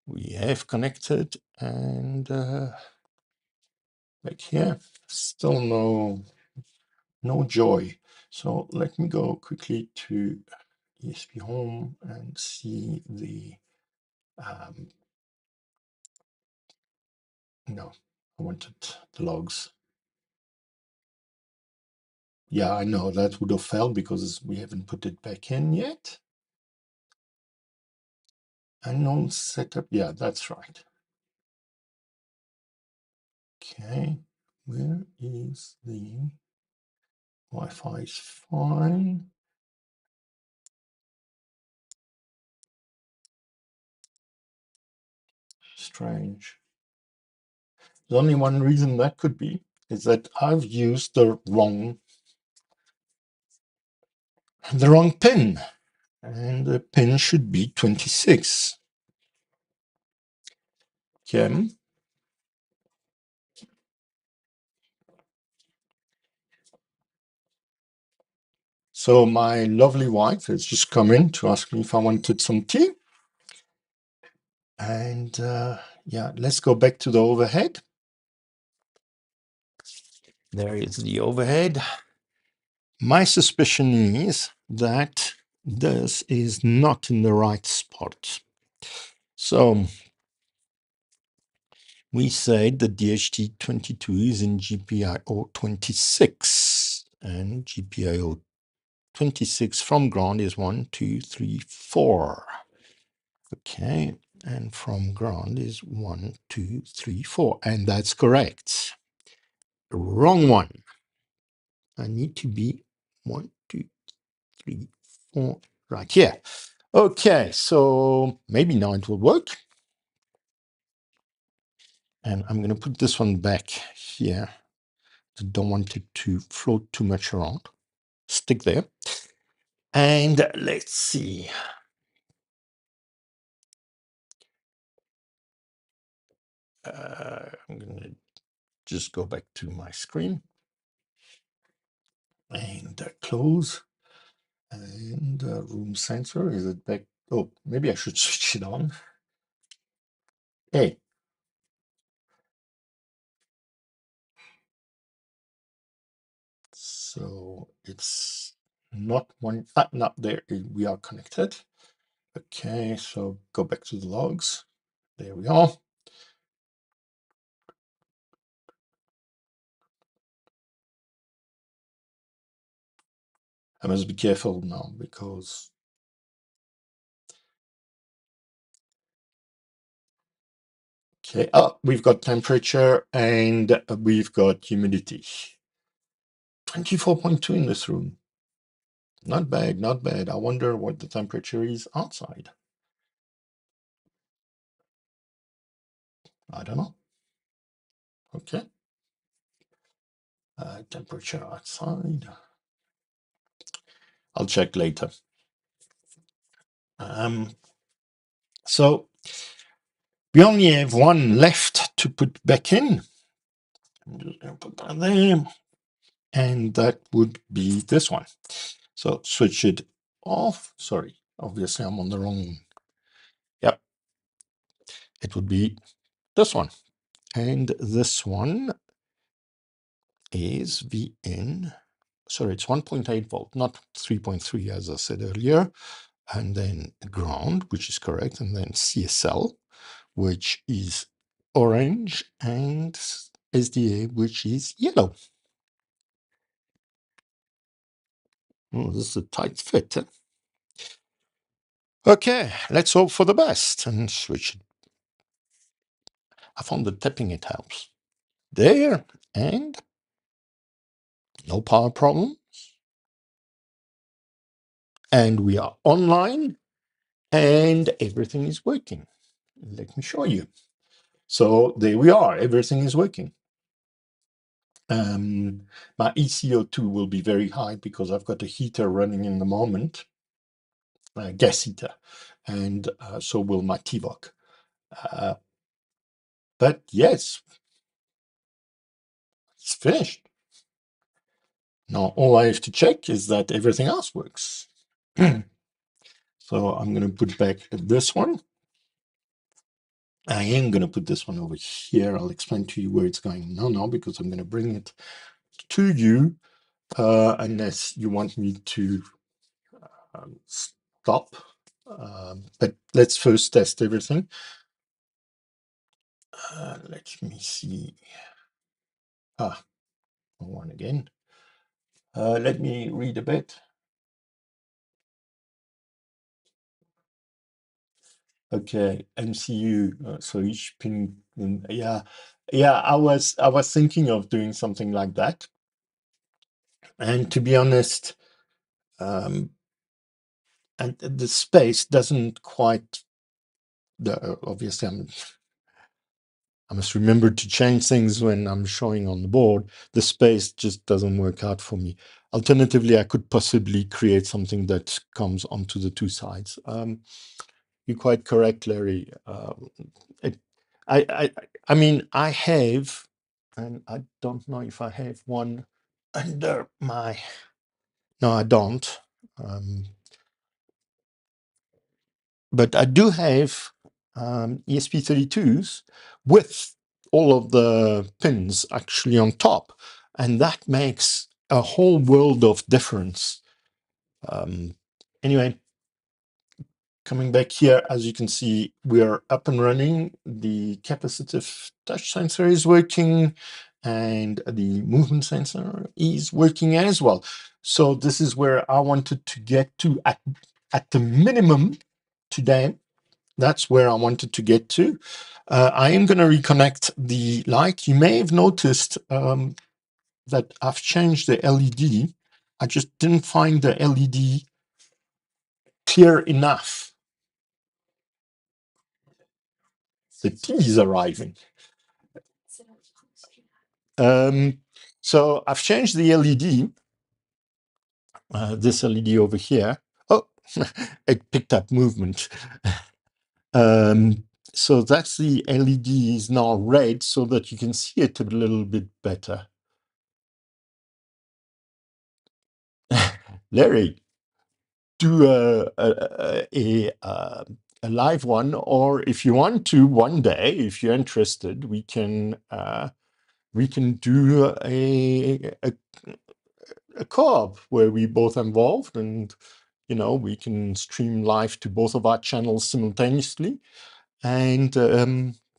we have connected, and back here, still no joy. So let me go quickly to ESP Home and see the no, I wanted the logs. Yeah, I know that would have failed because we haven't put it back in yet. Unknown setup. Yeah, that's right. Okay, where is the Wi-Fi? Is fine. Strange. There's only one reason that could be is that I've used the wrong pin, and the pin should be 26. Okay. So my lovely wife has just come in to ask me if I wanted some tea. And yeah, let's go back to the overhead. There is the overhead. My suspicion is that this is not in the right spot. So we said that DHT22 is in GPIO 26, and GPIO 26 from ground is 1, 2, 3, 4. Okay, and from ground is 1, 2, 3, 4, and that's correct. Wrong one. I need to be 1, 2, 3, 4 right here. Okay, so maybe now it will work. And I'm going to put this one back here. I don't want it to float too much around. Stick there. And let's see. I'm going to just go back to my screen and close. And room sensor, is it back? Oh, maybe I should switch it on. Hey. So it's not one, not there, we are connected. Okay, so go back to the logs. There we are. I must be careful now because okay, we've got temperature and we've got humidity. 24.2 in this room. Not bad, not bad. I wonder what the temperature is outside. I don't know. Okay. Temperature outside. I'll check later. So we only have one left to put back in. I'm just going to put that there. And that would be this one. So switch it off. Sorry, obviously I'm on the wrong. Yep. It would be this one. And this one is VN. Sorry, it's 1.8 volt, not 3.3 as I said earlier. And then ground, which is correct. And then CSL, which is orange, and SDA, which is yellow. Oh, this is a tight fit. Huh? Okay, let's hope for the best and switch it. I found that tapping it helps. There, and no power problem. And we are online and everything is working. Let me show you. So there we are, everything is working. My ECO2 will be very high because I've got a heater running in the moment, a gas heater, and so will my TVOC. But yes, it's finished. Now all I have to check is that everything else works. So I'm going to put back this one. I am going to put this one over here. I'll explain to you where it's going now because I'm going to bring it to you unless you want me to stop. But let's first test everything. Let me see. One again. Let me read a bit. Okay, MCU. So each pin. Yeah. I was thinking of doing something like that. And to be honest, and the space doesn't quite. Obviously, I must remember to change things when I'm showing on the board. The space just doesn't work out for me. Alternatively, I could possibly create something that comes onto the two sides. You're quite correct, Larry. I mean, I have, and I don't know if I have one under my. No, I don't. But I do have ESP32s with all of the pins actually on top, and that makes a whole world of difference. Anyway, coming back here, as you can see, we are up and running. The capacitive touch sensor is working, and the movement sensor is working as well. So this is where I wanted to get to at the minimum today. That's where I wanted to get to. I am going to reconnect the light. You may have noticed that I've changed the LED. I just didn't find the LED clear enough. The tea is arriving. So I've changed the LED, this LED over here. Oh, it picked up movement. So that's the LED is now red so that you can see it a little bit better. Larry, do a live one, or if you want to, one day, if you're interested, we can do a co-op where we both involved, and we can stream live to both of our channels simultaneously. And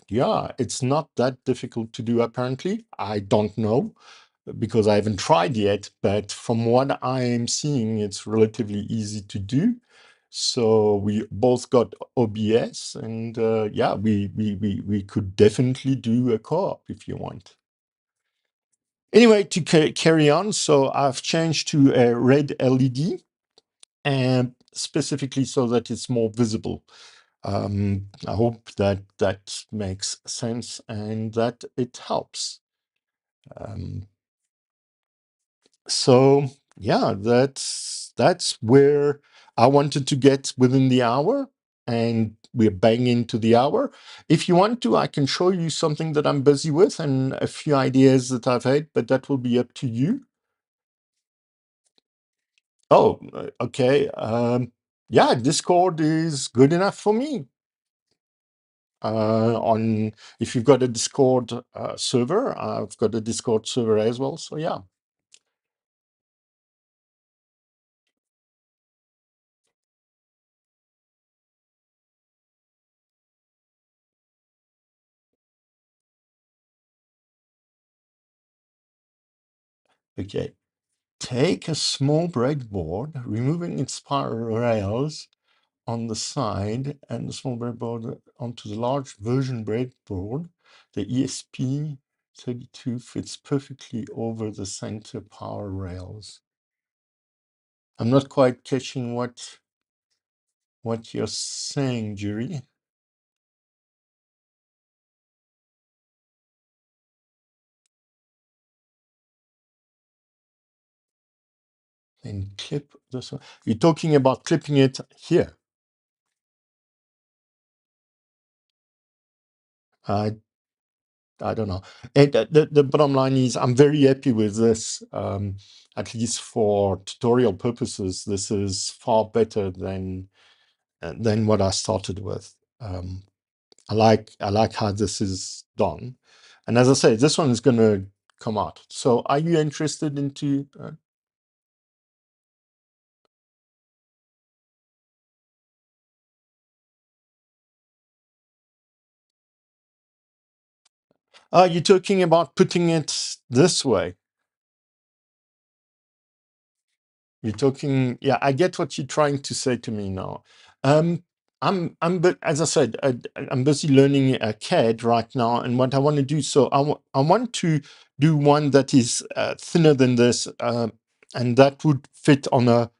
yeah, it's not that difficult to do, apparently. I don't know because I haven't tried yet, but from what I am seeing, it's relatively easy to do. So we both got OBS, and yeah, we could definitely do a co-op if you want. Anyway, to carry on, so I've changed to a red LED, and specifically so that it's more visible. I hope that that makes sense and that it helps. So yeah, that's where I wanted to get within the hour, and we're bang into the hour. If you want to, I can show you something that I'm busy with and a few ideas that I've had, but that will be up to you. Oh, okay. Yeah, Discord is good enough for me. On if you've got a Discord server, I've got a Discord server as well. So yeah. Okay. Take a small breadboard, removing its spiral rails on the side and the small breadboard onto the large version breadboard. The ESP32 fits perfectly over the center power rails. I'm not quite catching what you're saying, Jury. And clip this one. You're talking about clipping it here. I don't know. And the bottom line is I'm very happy with this. At least for tutorial purposes, this is far better than what I started with. I like how this is done. And as I say, this one is going to come out. So are you interested into are you talking about putting it this way? You're talking, yeah, I get what you're trying to say to me now. But as I said, I'm busy learning CAD right now, and what I want to do, so I want to do one that is thinner than this, and that would fit on a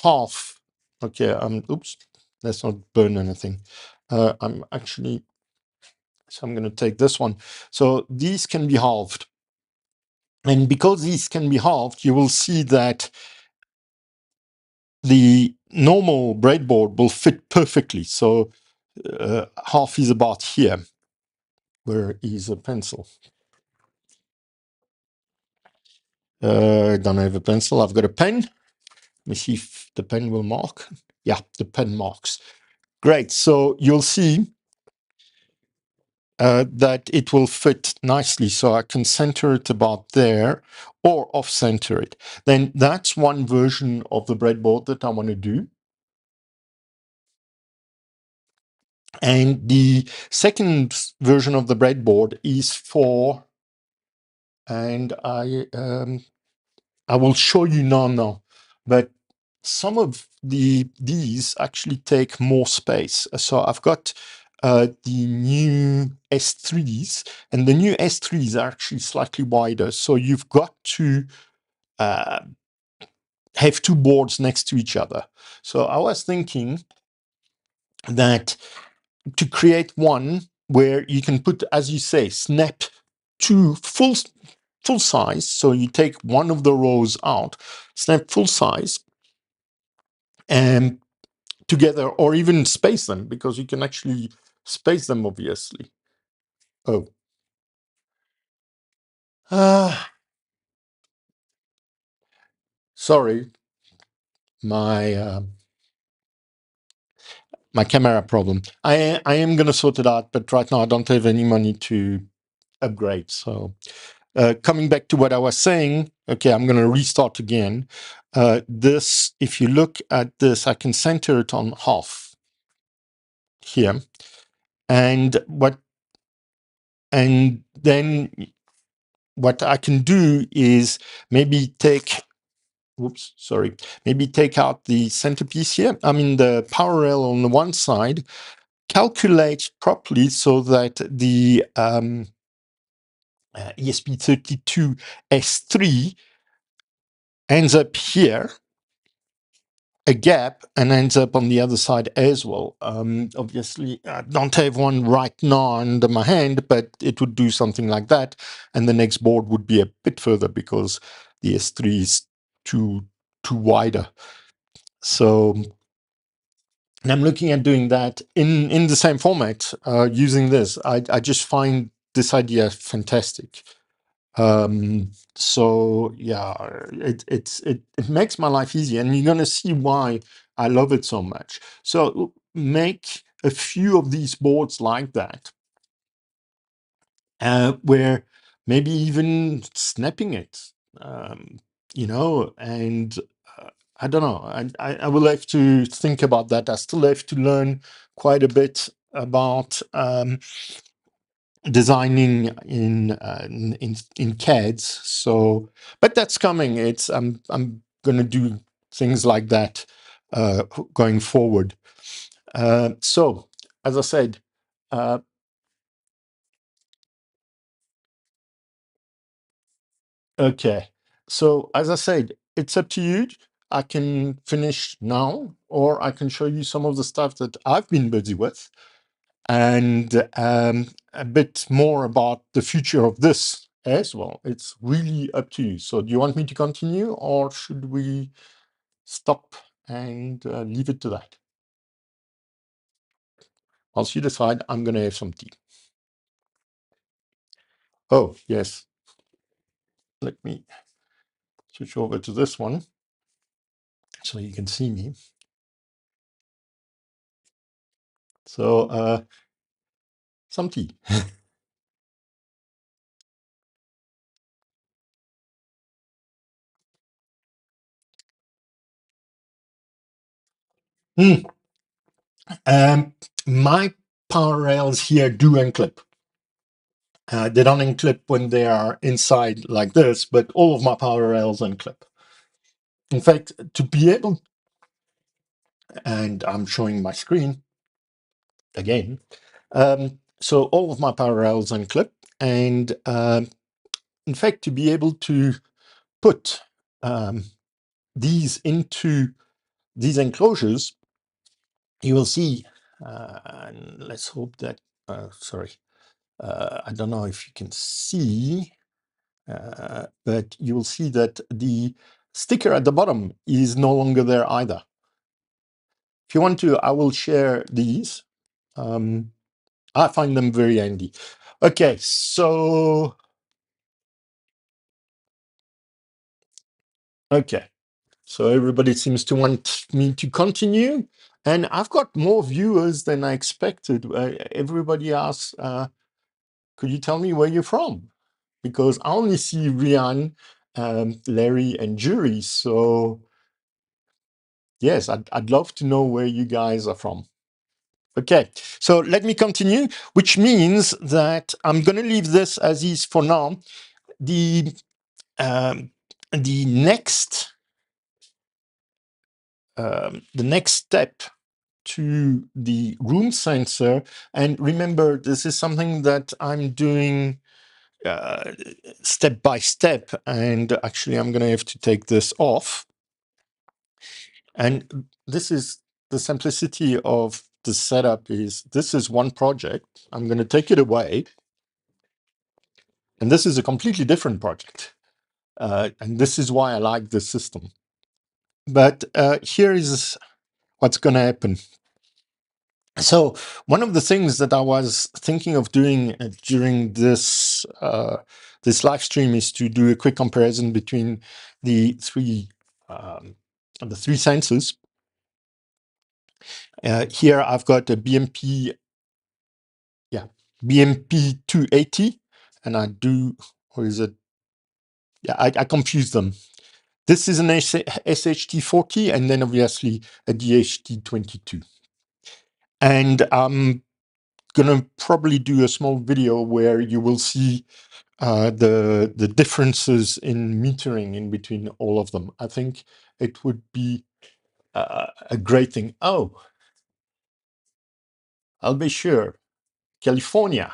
half. Okay, oops, let's not burn anything. I'm actually, so I'm going to take this one. So these can be halved, and because these can be halved, you will see that the normal breadboard will fit perfectly. So half is about here. Where is a pencil? I don't have a pencil. I've got a pen. Let me see if the pen will mark. Yeah, the pen marks. Great. So you'll see that it will fit nicely. So I can center it about there or off center it. Then that's one version of the breadboard that I want to do. And the second version of the breadboard is for, and I will show you now, but some of these actually take more space. So I've got the new S3s, and the new S3s are actually slightly wider. So you've got to uh, have two boards next to each other. So I was thinking that to create one where you can put, as you say, snap two full size. So you take one of the rows out, snap full size, and together, or even space them, because you can actually space them, obviously. Oh, uh, sorry, my my camera problem. I am gonna sort it out, but right now I don't have any money to upgrade. So coming back to what I was saying, okay, I'm gonna restart again. This, if you look at this, I can center it on half here, and then what I can do is maybe take, whoops, sorry, maybe take out the centerpiece here. I mean, the power rail on the one side, calculate properly so that the ESP32 S3 ends up here, a gap, and ends up on the other side as well. Obviously, I don't have one right now under my hand, but it would do something like that. And the next board would be a bit further because the S3 is too wider. So, and I'm looking at doing that in the same format using this. I just find this idea fantastic. So yeah, it makes my life easy, and you're gonna see why I love it so much. So make a few of these boards like that, where maybe even snapping it, um, and I don't know. I will have to think about that. I still have to learn quite a bit about designing in CADs. So, but that's coming. I'm going to do things like that going forward. So, as I said, uh, okay. So, as I said, it's up to you. I can finish now, or I can show you some of the stuff that I've been busy with, and a bit more about the future of this as well. It's really up to you. So, do you want me to continue, or should we stop and leave it to that? Once you decide, I'm going to have some tea. Oh, yes. Let me switch over to this one so you can see me. So, some tea. Hmm. My power rails here do unclip. They don't unclip when they are inside like this, but all of my power rails unclip. In fact, to be able, and I'm showing my screen again, so all of my power rails unclip, and in fact, to be able to put these into these enclosures, you will see, and let's hope that, sorry, I don't know if you can see, but you will see that the sticker at the bottom is no longer there either. If you want to, I will share these. I find them very handy. Okay, okay, So everybody seems to want me to continue. And I've got more viewers than I expected. Everybody asks, could you tell me where you're from? Because I only see Rian, Larry, and Jury. So yes, I'd love to know where you guys are from. Okay, so let me continue, which means that I'm going to leave this as is for now. The um, the next step to the room sensor, and remember, this is something that I'm doing step by step, and actually I'm going to have to take this off. And this is the simplicity of the setup. Is this is one project. I'm going to take it away, and this is a completely different project. And this is why I like this system. But here is what's going to happen. So one of the things that I was thinking of doing during this this live stream is to do a quick comparison between the three sensors. Here I've got a BMP, BMP 280, and I do, or is it? Yeah, I confuse them. This is an SHT40, and then obviously a DHT22. And I'm gonna probably do a small video where you will see the differences in metering in between all of them. I think it would be a great thing. Oh, I'll be sure. California.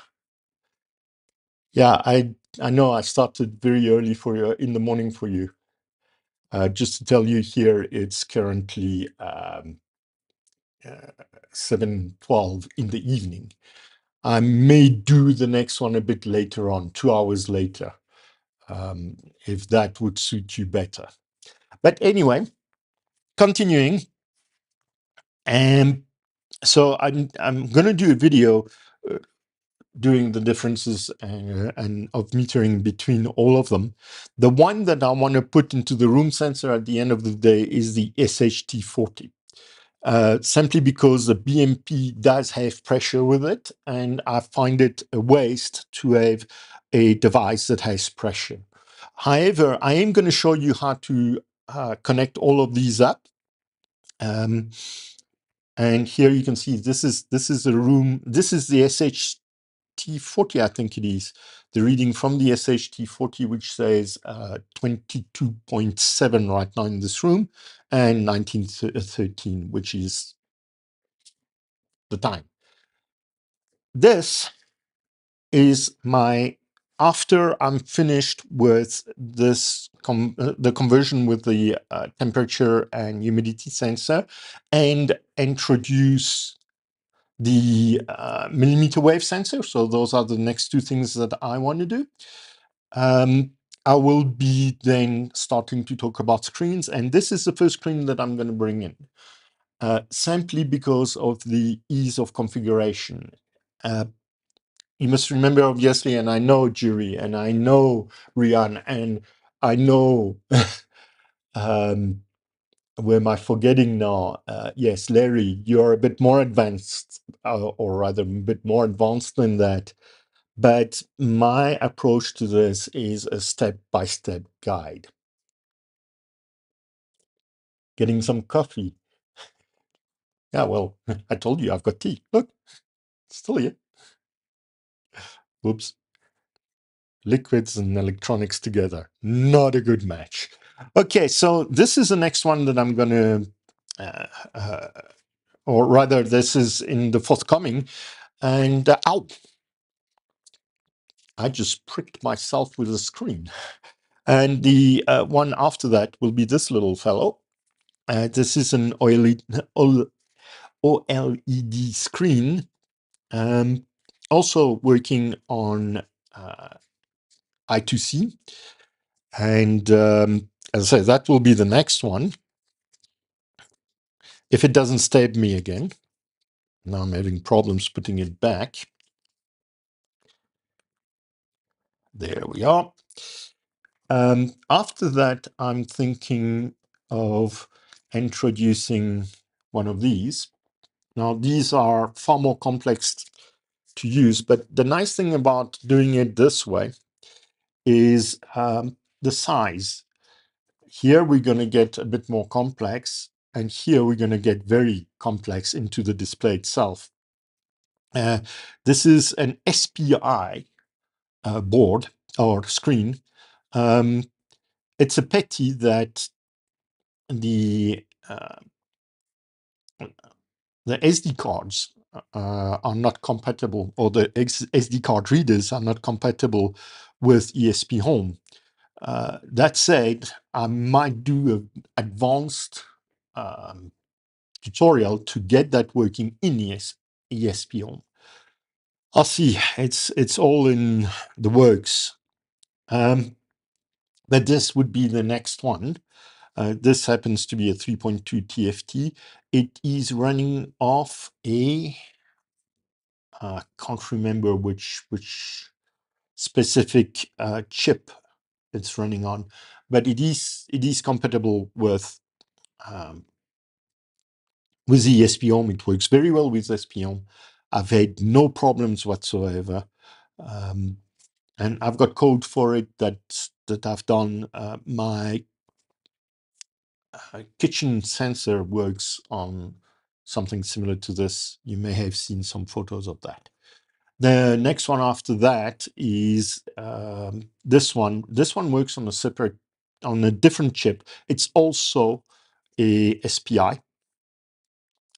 Yeah, I know I started very early for you in the morning for you. Just to tell you here, it's currently 7:12 in the evening. I may do the next one a bit later on, 2 hours later, if that would suit you better. But anyway, continuing, and so I'm going to do a video doing the differences and of metering between all of them. The one that I want to put into the room sensor at the end of the day is the SHT40. Simply because the BMP does have pressure with it, and I find it a waste to have a device that has pressure. However, I am going to show you how to connect all of these up. And here you can see this is the room. This is the SHT40, I think it is. The reading from the SHT40, which says 22.7 right now in this room, and 1913, which is the time. This is my, after I'm finished with this, the conversion with the temperature and humidity sensor, and introduce the millimeter wave sensor. So those are the next two things that I want to do. I will be then starting to talk about screens, and this is the first screen that I'm going to bring in. Simply because of the ease of configuration. You must remember, obviously, and I know Jury, and I know Rian, and I know, where am I forgetting now? Yes, Larry, you're a bit more advanced, or rather a bit more advanced than that. But my approach to this is a step-by-step guide. Getting some coffee. Yeah, well, I told you I've got tea. Look, it's still here. Whoops. Liquids and electronics together. Not a good match. Okay, so this is the next one that I'm going to, or rather, this is in the forthcoming. And ow, I just pricked myself with the screen. And the one after that will be this little fellow. This is an OLED screen, also working on I2C. And as I say, that will be the next one. If it doesn't stab me again. Now I'm having problems putting it back. There we are. After that, I'm thinking of introducing one of these. Now, these are far more complex to use, but the nice thing about doing it this way is the size. Here we're going to get a bit more complex, and here we're going to get very complex into the display itself. This is an SPI board or screen. It's a pity that the SD cards are not compatible, or the SD card readers are not compatible with ESP Home. That said, I might do an advanced tutorial to get that working in ESP Home. I'll see. It's all in the works. But this would be the next one. This happens to be a 3.2 TFT. It is running off a can't remember which specific chip it's running on, but it is compatible with ESP-HOME. It works very well with ESP-HOME. I've had no problems whatsoever, and I've got code for it that I've done. My kitchen sensor works on something similar to this. You may have seen some photos of that. The next one after that is this one. This one works on a different chip. It's also a SPI,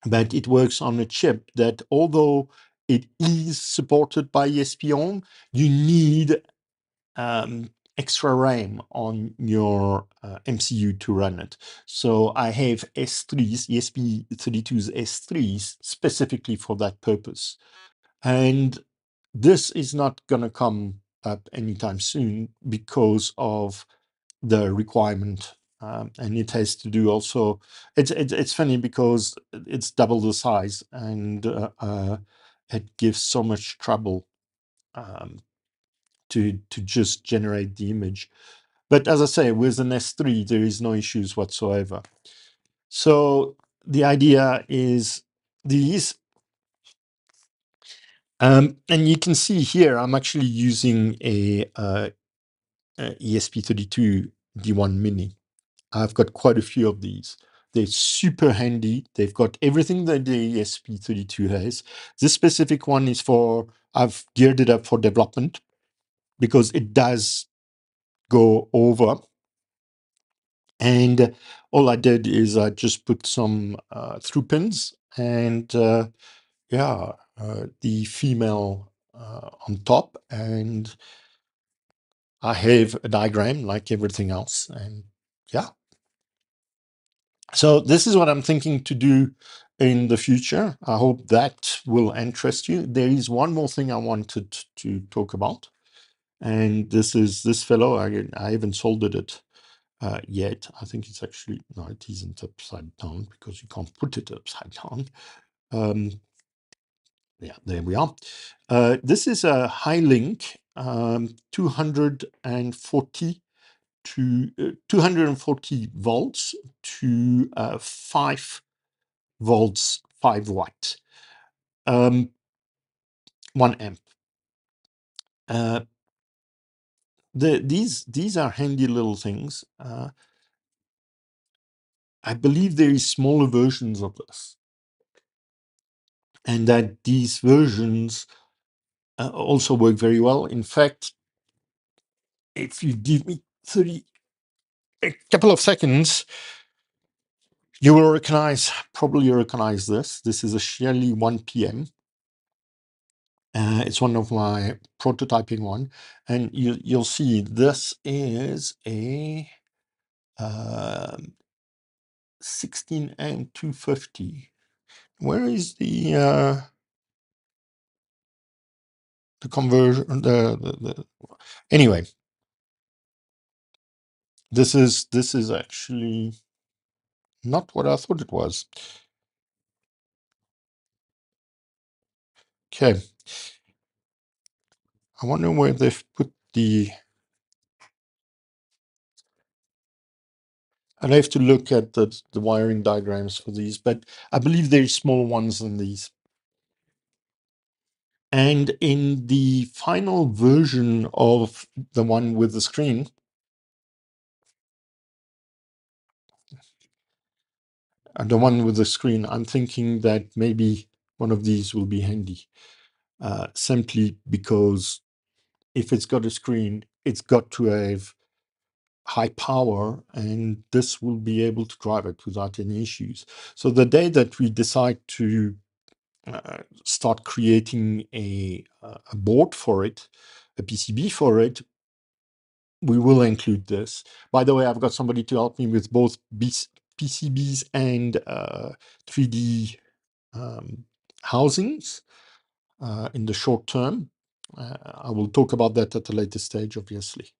but it works on a chip that, although it is supported by ESP-HOME, you need extra RAM on your MCU to run it. So I have S3s, ESP32's S3s, specifically for that purpose. And this is not going to come up anytime soon because of the requirement. And it has to do also, it's funny because it's double the size, and it gives so much trouble to just generate the image. But as I say, with an S3, there is no issues whatsoever. So the idea is these. And you can see here, I'm actually using a ESP32 D1 Mini. I've got quite a few of these. They're super handy. They've got everything that the ESP32 has. This specific one is I've geared it up for development because it does go over. And all I did is I just put some through pins and the female on top, and I have a diagram like everything else. And yeah, so this is what I'm thinking to do in the future. I hope that will interest you. There is one more thing I wanted to talk about, and this is this fellow. I haven't soldered it yet. I think it's actually, no, it isn't upside down because you can't put it upside down. Yeah, there we are. This is a Highlink 240 to 240 volts to 5 volts, 5 watt, 1 amp. These are handy little things. I believe there is smaller versions of this, and that these versions also work very well. In fact, if you give me a couple of seconds, you will probably recognize this. This is a Shelly 1PM. It's one of my prototyping one, and you'll see this is a 16 amp 250. Where is the conversion? Anyway, this is actually not what I thought it was. Okay, I wonder where they've put the. I'd have to look at the wiring diagrams for these, but I believe there's smaller ones than these. And in the final version of the one with the screen, I'm thinking that maybe one of these will be handy, simply because if it's got a screen, it's got to have high power, and this will be able to drive it without any issues. So the day that we decide to start creating a board for it, a PCB for it, we will include this. By the way, I've got somebody to help me with both PCBs and 3D housings in the short term. I will talk about that at a later stage, obviously.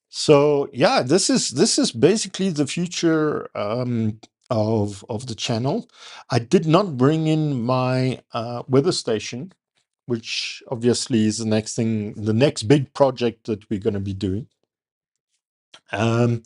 So yeah, this is basically the future of the channel. I did not bring in my weather station, which obviously is the next thing, the next big project that we're going to be doing. Um,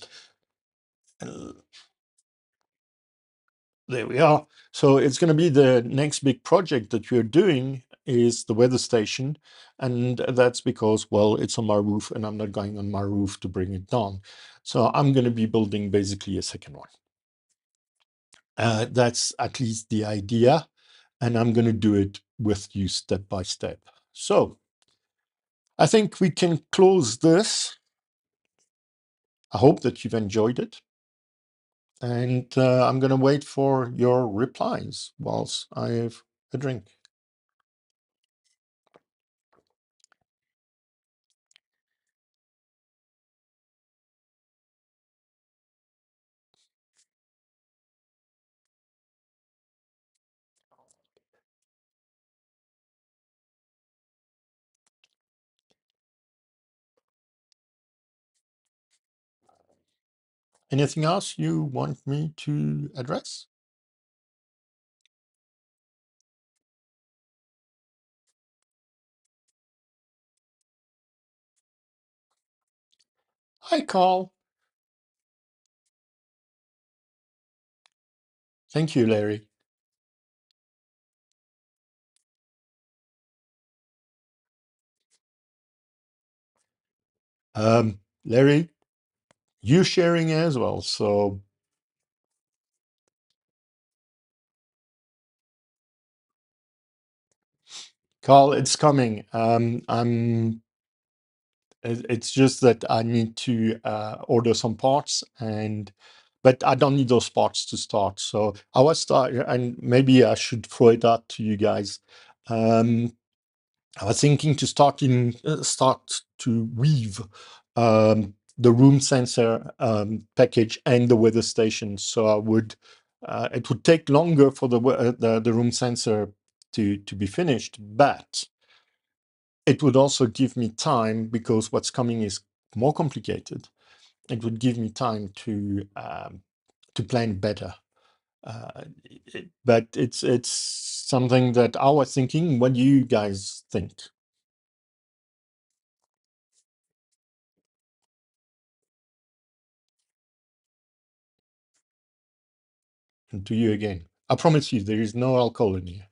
there we are. So it's going to be the next big project that we're doing is the weather station. And that's because, well, it's on my roof and I'm not going on my roof to bring it down. So I'm going to be building basically a second one. That's at least the idea. And I'm going to do it with you step by step. So I think we can close this. I hope that you've enjoyed it. And I'm going to wait for your replies whilst I have a drink. Anything else you want me to address? Hi, Carl. Thank you, Larry. Larry, you sharing as well. So, Carl, it's coming. It's just that I need to order some parts, but I don't need those parts to start. So I was start, and maybe I should throw it out to you guys. I was thinking to start to weave the room sensor package and the weather station. So it would take longer for the room sensor to be finished, but it would also give me time, because what's coming is more complicated. It would give me time to plan better. But it's something that I was thinking. What do you guys think? And to you again. I promise you, there is no alcohol in here.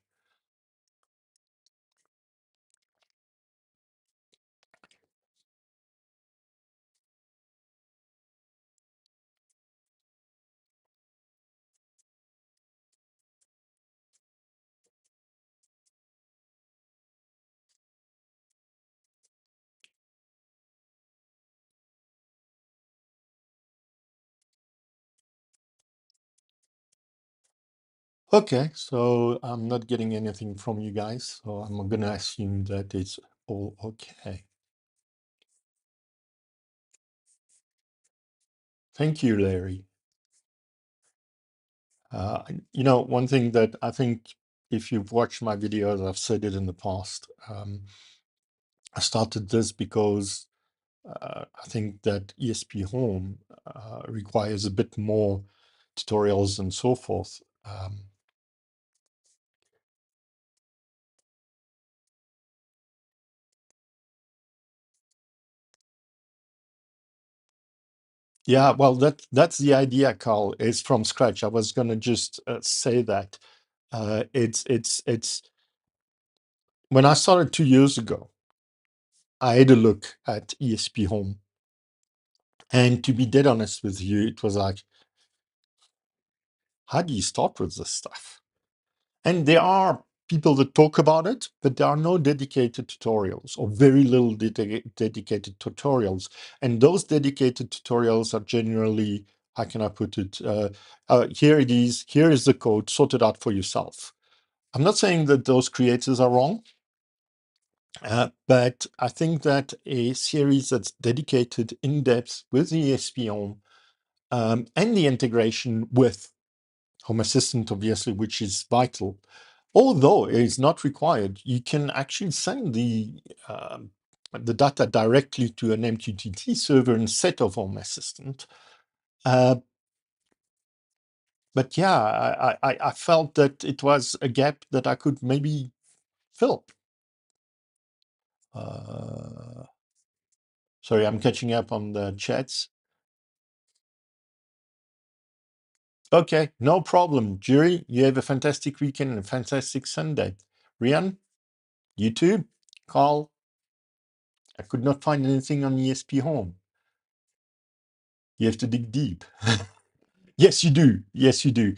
Okay, so I'm not getting anything from you guys, so I'm gonna assume that it's all okay. Thank you, Larry. One thing that I think, if you've watched my videos, I've said it in the past. I started this because I think that ESP Home requires a bit more tutorials and so forth. Yeah, well, that's the idea, Carl, is from scratch. I was gonna just say that it's when I started 2 years ago, I had a look at ESP Home, and to be dead honest with you, it was like, how do you start with this stuff? And there are people that talk about it, but there are no dedicated tutorials or very little dedicated tutorials. And those dedicated tutorials are generally, how can I put it? Here it is, here is the code, sort it out for yourself. I'm not saying that those creators are wrong, but I think that a series that's dedicated in depth with the ESP and the integration with Home Assistant, obviously, which is vital. Although it is not required, you can actually send the data directly to an MQTT server instead of Home Assistant. But yeah, I felt that it was a gap that I could maybe fill. Sorry, I'm catching up on the chats. Okay, no problem. Jury, you have a fantastic weekend and a fantastic Sunday. Rian, you too. Carl, I could not find anything on ESP Home. You have to dig deep. Yes, you do. Yes, you do.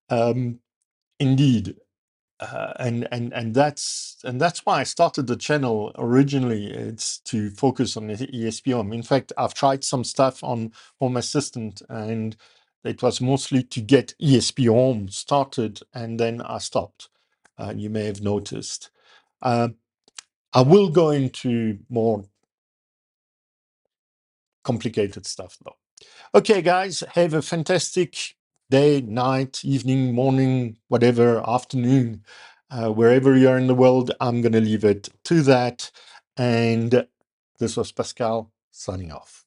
Um, Indeed. And that's why I started the channel originally. It's to focus on the ESP Home. In fact, I've tried some stuff on Home Assistant, and it was mostly to get ESP Home started, and then I stopped. You may have noticed. Uh, I will go into more complicated stuff though. Okay, guys, have a fantastic day, night, evening, morning, whatever, afternoon, wherever you are in the world. I'm going to leave it to that. And this was Pascal signing off.